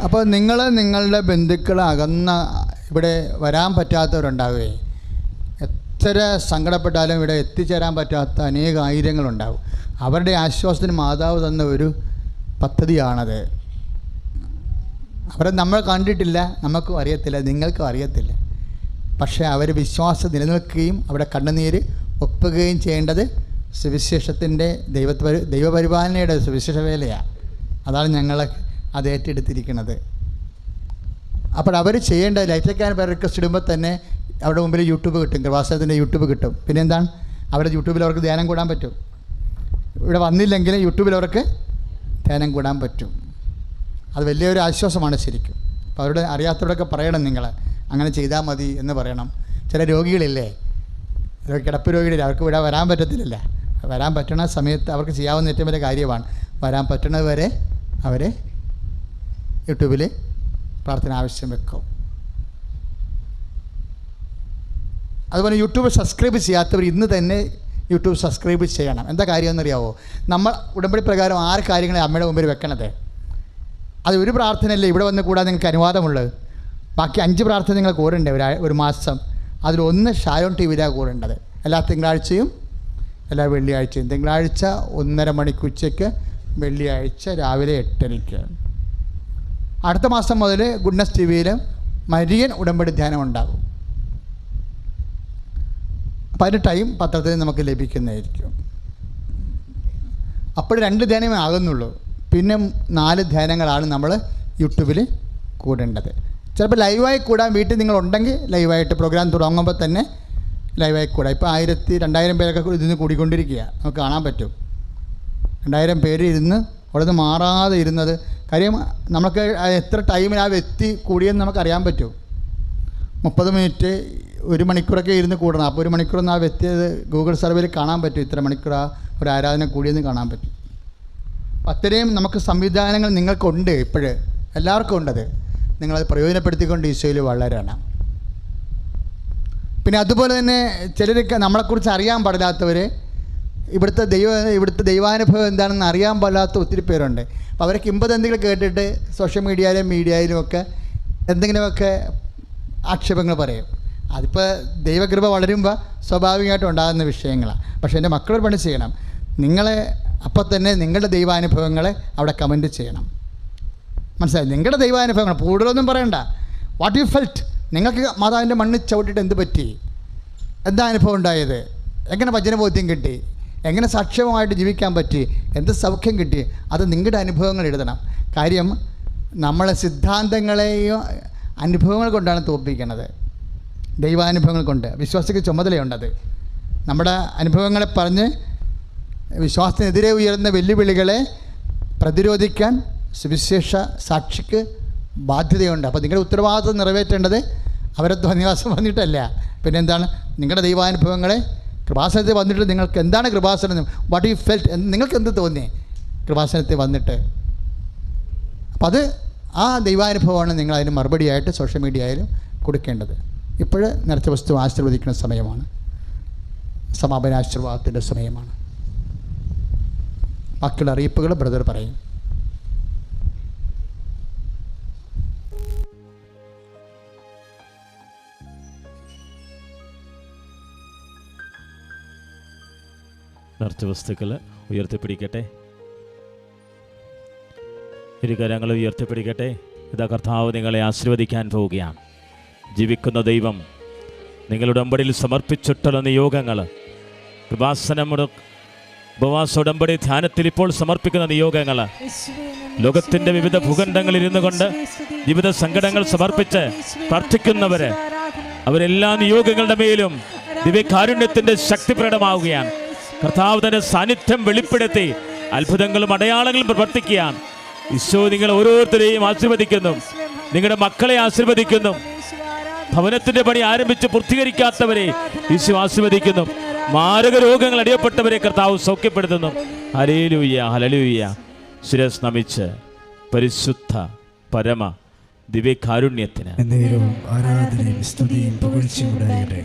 A: അപ്പോൾ നിങ്ങളുടെ ബന്ധുക്കൾ അകന്ന ഇവിടെ വരാൻ പറ്റാത്തവരുണ്ടാവേ. എത്ര സങ്കടപ്പെട്ടാലും ഇവിടെ എത്തിച്ചേരാൻ പറ്റാത്ത അനേക ആയിരങ്ങളുണ്ടാവും. അവരുടെ ആശ്വാസത്തിന് മാതാവ് തന്ന ഒരു പദ്ധതിയാണത്. അവരെ നമ്മൾ കണ്ടിട്ടില്ല, നമുക്കും അറിയത്തില്ല, നിങ്ങൾക്കും അറിയത്തില്ല. പക്ഷേ അവർ വിശ്വാസം നിലനിൽക്കുകയും അവിടെ കണ്ണുനീര് ഒപ്പുകയും ചെയ്യേണ്ടത് സുവിശേഷത്തിൻ്റെ ദൈവപരിപാലനയുടെ സുവിശേഷ വേലയാണ്. അതാണ് ഞങ്ങൾ അത് ഏറ്റെടുത്തിരിക്കുന്നത്. അപ്പോൾ അവർ ചെയ്യേണ്ട ലൈറ്റക്കാൻ റിക്വസ്റ്റ് ഇടുമ്പോൾ തന്നെ അവിടെ മുമ്പിൽ യൂട്യൂബ് കിട്ടും, കൃപാസനത്തിൻ്റെ യൂട്യൂബ് കിട്ടും. പിന്നെ എന്താണ്, അവരുടെ യൂട്യൂബിൽ അവർക്ക് ധ്യാനം കൂടാൻ പറ്റും. ഇവിടെ വന്നില്ലെങ്കിൽ യൂട്യൂബിൽ അവർക്ക് ധ്യാനം കൂടാൻ പറ്റും. അത് വലിയൊരു ആശ്വാസമാണ് ശരിക്കും. അപ്പോൾ അവരുടെ അറിയാത്തവരൊക്കെ പറയണം, നിങ്ങൾ അങ്ങനെ ചെയ്താൽ മതി എന്ന് പറയണം. ചില രോഗികളില്ലേ, കിടപ്പ് രോഗികളില്ല, അവർക്ക് ഇവിടെ വരാൻ പറ്റത്തില്ല. വരാൻ പറ്റുന്ന സമയത്ത് അവർക്ക് ചെയ്യാവുന്ന ഏറ്റവും വലിയ കാര്യമാണ് വരാൻ പറ്റുന്നത് വരെ അവർ യൂട്യൂബിൽ പ്രാർത്ഥന ആവശ്യം വെക്കും. അതുപോലെ യൂട്യൂബ് സബ്സ്ക്രൈബ് ചെയ്യാത്തവർ ഇന്ന് തന്നെ യൂട്യൂബ് സബ്സ്ക്രൈബ് ചെയ്യണം. എന്താ കാര്യമെന്നറിയാവോ? നമ്മൾ ഉടമ്പടി പ്രകാരം 6 കാര്യങ്ങളെ അമ്മയുടെ മുമ്പിൽ വെക്കണത്. അത് ഒരു പ്രാർത്ഥനയല്ലേ ഇവിടെ വന്ന് കൂടാൻ നിങ്ങൾക്ക് അനുവാദമുള്ളത്. ബാക്കി 5 പ്രാർത്ഥന നിങ്ങൾ കൂടേണ്ടേ ഒരു മാസം. അതിലൊന്ന് ഷാലോൺ ടിവിയിലാണ് കൂടേണ്ടത്. എല്ലാ തിങ്കളാഴ്ചയും എല്ലാ വെള്ളിയാഴ്ചയും. തിങ്കളാഴ്ച 1:30 മണിക്ക് ഉച്ചയ്ക്ക്, വെള്ളിയാഴ്ച രാവിലെ 8:30. അടുത്ത മാസം മുതൽ ഗുഡ്നസ് ടിവിയിൽ മരിയൻ ഉടമ്പടി ധ്യാനം ഉണ്ടാകും. അപ്പോൾ അതിൻ്റെ ടൈം പത്രത്തിൽ നമുക്ക് ലഭിക്കുന്നതായിരിക്കും. അപ്പോൾ 2 ധ്യാനമേ ആകുന്നുള്ളൂ. പിന്നെ 4 ധ്യാനങ്ങളാണ് നമ്മൾ യൂട്യൂബിൽ കൂടേണ്ടത്. ചിലപ്പോൾ ലൈവായി കൂടാൻ വീട്ടിൽ നിങ്ങളുണ്ടെങ്കിൽ ലൈവായിട്ട് പ്രോഗ്രാം തുടങ്ങുമ്പോൾ തന്നെ ലൈവായി കൂടാം. ഇപ്പോൾ 1000-2000 പേരൊക്കെ ഇതിന് കൂടിക്കൊണ്ടിരിക്കുക, നമുക്ക് കാണാൻ പറ്റും. 2000 പേര് ഇരുന്ന് അവിടെ നിന്ന് മാറാതെ ഇരുന്നത്. കാര്യം നമുക്ക് എത്ര ടൈമിൽ ആ വ്യക്തി കൂടിയെന്ന് നമുക്കറിയാൻ പറ്റും. 30 മിനിറ്റ് 1 മണിക്കൂറൊക്കെ ഇരുന്ന് കൂടണം. അപ്പോൾ 1 മണിക്കൂറൊന്നും ആ വ്യക്തി ഗൂഗിൾ സർവേയിൽ കാണാൻ പറ്റും. ഇത്ര മണിക്കൂർ ആ ഒരു ആരാധന കൂടിയെന്ന് കാണാൻ പറ്റും. അത്രയും നമുക്ക് സംവിധാനങ്ങൾ നിങ്ങൾക്കുണ്ട്. ഇപ്പോഴ് എല്ലാവർക്കും ഉണ്ടത്. നിങ്ങളത് പ്രയോജനപ്പെടുത്തിക്കൊണ്ട് ഈശോയിൽ വളരണം. പിന്നെ അതുപോലെ തന്നെ ചിലരൊക്കെ നമ്മളെക്കുറിച്ച് അറിയാൻ പാടില്ലാത്തവർ, ഇവിടുത്തെ ദൈവാനുഭവം എന്താണെന്ന് അറിയാൻ പാടില്ലാത്ത ഒത്തിരി പേരുണ്ട്. അപ്പോൾ അവരൊക്കെ എന്തെങ്കിലും കേട്ടിട്ട് സോഷ്യൽ മീഡിയയിലും ഒക്കെ എന്തെങ്കിലുമൊക്കെ ആക്ഷേപങ്ങൾ പറയും. അതിപ്പോൾ ദൈവകൃപ വളരുമ്പോൾ സ്വാഭാവികമായിട്ടും ഉണ്ടാകുന്ന വിഷയങ്ങളാണ്. പക്ഷേ എൻ്റെ മക്കളൊരു പണി ചെയ്യണം. നിങ്ങളെ അപ്പോൾ തന്നെ നിങ്ങളുടെ ദൈവാനുഭവങ്ങളെ അവിടെ കമൻറ്റ് ചെയ്യണം. മനസ്സിലായി? നിങ്ങളുടെ ദൈവാനുഭവങ്ങൾ കൂടുതലൊന്നും പറയണ്ട. What you felt. നിങ്ങൾക്ക് മാതാവിൻ്റെ മണ്ണിൽ ചവിട്ടിയിട്ട് എന്ത് പറ്റി, എന്താ അനുഭവം ഉണ്ടായത്, എങ്ങനെ വചനബോധ്യം കിട്ടി, എങ്ങനെ സാക്ഷ്യമായിട്ട് ജീവിക്കാൻ പറ്റി, എന്ത് സൗഖ്യം കിട്ടി, അത് നിങ്ങളുടെ അനുഭവങ്ങൾ എഴുതണം. കാര്യം നമ്മളെ സിദ്ധാന്തങ്ങളെയും അനുഭവങ്ങൾ കൊണ്ടാണ് തോൽപ്പിക്കുന്നത്. ദൈവാനുഭവങ്ങൾ കൊണ്ട് വിശ്വാസിക്ക് ചുമതലയുണ്ടത്. നമ്മുടെ അനുഭവങ്ങളെ പറഞ്ഞ് വിശ്വാസത്തിനെതിരെ ഉയർന്ന വെല്ലുവിളികളെ പ്രതിരോധിക്കാൻ സുവിശേഷ സാക്ഷിക്ക് ബാധ്യതയുണ്ട്. അപ്പോൾ നിങ്ങളുടെ ഉത്തരവാദിത്വം നിറവേറ്റേണ്ടത് അവരെ ധ്വനിവാസം വന്നിട്ടല്ല. പിന്നെ എന്താണ്, നിങ്ങളുടെ ദൈവാനുഭവങ്ങളെ കൃപാസനത്തിൽ വന്നിട്ട് നിങ്ങൾക്ക് എന്താണ് കൃപാസനം, വാട്ട് യു ഫെൽറ്റ്, നിങ്ങൾക്ക് എന്ത് തോന്നി കൃപാസനത്തിൽ വന്നിട്ട്. അപ്പം അത് ആ ദൈവാനുഭവമാണ് നിങ്ങൾ അതിന് മറുപടിയായിട്ട് സോഷ്യൽ മീഡിയ ആയാലും കൊടുക്കേണ്ടത്. ഇപ്പോൾ നേർച്ച വസ്തു ആശീർവദിക്കുന്ന സമയമാണ്, സമാപനാശീർവാദത്തിൻ്റെ സമയമാണ്. ബാക്കിയുള്ള അറിയിപ്പുകൾ ബ്രദർ പറയും.
B: നേർച്ച വസ്തുക്കൾ ഉയർത്തിപ്പിടിക്കട്ടെ, ഇരുകരങ്ങൾ ഉയർത്തിപ്പിടിക്കട്ടെ. ഇതാ കർത്താവ് നിങ്ങളെ ആശീർവദിക്കാൻ പോവുകയാണ്. ജീവിക്കുന്ന ദൈവം നിങ്ങളുടെ ഉടമ്പടിയിൽ സമർപ്പിച്ചിട്ടുള്ള നിയോഗങ്ങൾ, കൃപാസനമുട ഉപവാസ ഉടമ്പടി ധ്യാനത്തിൽ ഇപ്പോൾ സമർപ്പിക്കുന്ന നിയോഗങ്ങൾ, ലോകത്തിൻ്റെ വിവിധ ഭൂഖണ്ഡങ്ങളിൽ ഇരുന്നു കൊണ്ട് വിവിധ സങ്കടങ്ങൾ സമർപ്പിച്ച് പ്രാർത്ഥിക്കുന്നവര്, അവരെല്ലാ നിയോഗങ്ങളുടെ മേലും ദിവ്യകാരുണ്യത്തിൻ്റെ ശക്തി പ്രകടമാവുകയാണ്. കർത്താവ് തന്റെ സാന്നിധ്യം വെളിപ്പെടുത്തി അത്ഭുതങ്ങളും അടയാളങ്ങളും പ്രവർത്തിക്കുകയാണ്. ഈശോ നിങ്ങൾ ഓരോരുത്തരെയും ആശീർവദിക്കുന്നു, നിങ്ങളുടെ മക്കളെ ആശീർവദിക്കുന്നു, ഭവനത്തിന്റെ പണി ആരംഭിച്ച് പൂർത്തീകരിക്കാത്തവരെ ഈശോ ആശീർവദിക്കുന്നു, മാരക രോഗങ്ങൾ അടിയപ്പെട്ടവരെ കർത്താവ് സൗഖ്യപ്പെടുത്തുന്നു. Hallelujah, hallelujah. ശിരസ് നമിച്ച് പരിശുദ്ധ പരമ ദിവ്യകാരുണ്യത്തിന്
C: ആരാധനയും സ്തുതിയും പുകഴ്ചയും ഉണ്ടാകട്ടെ.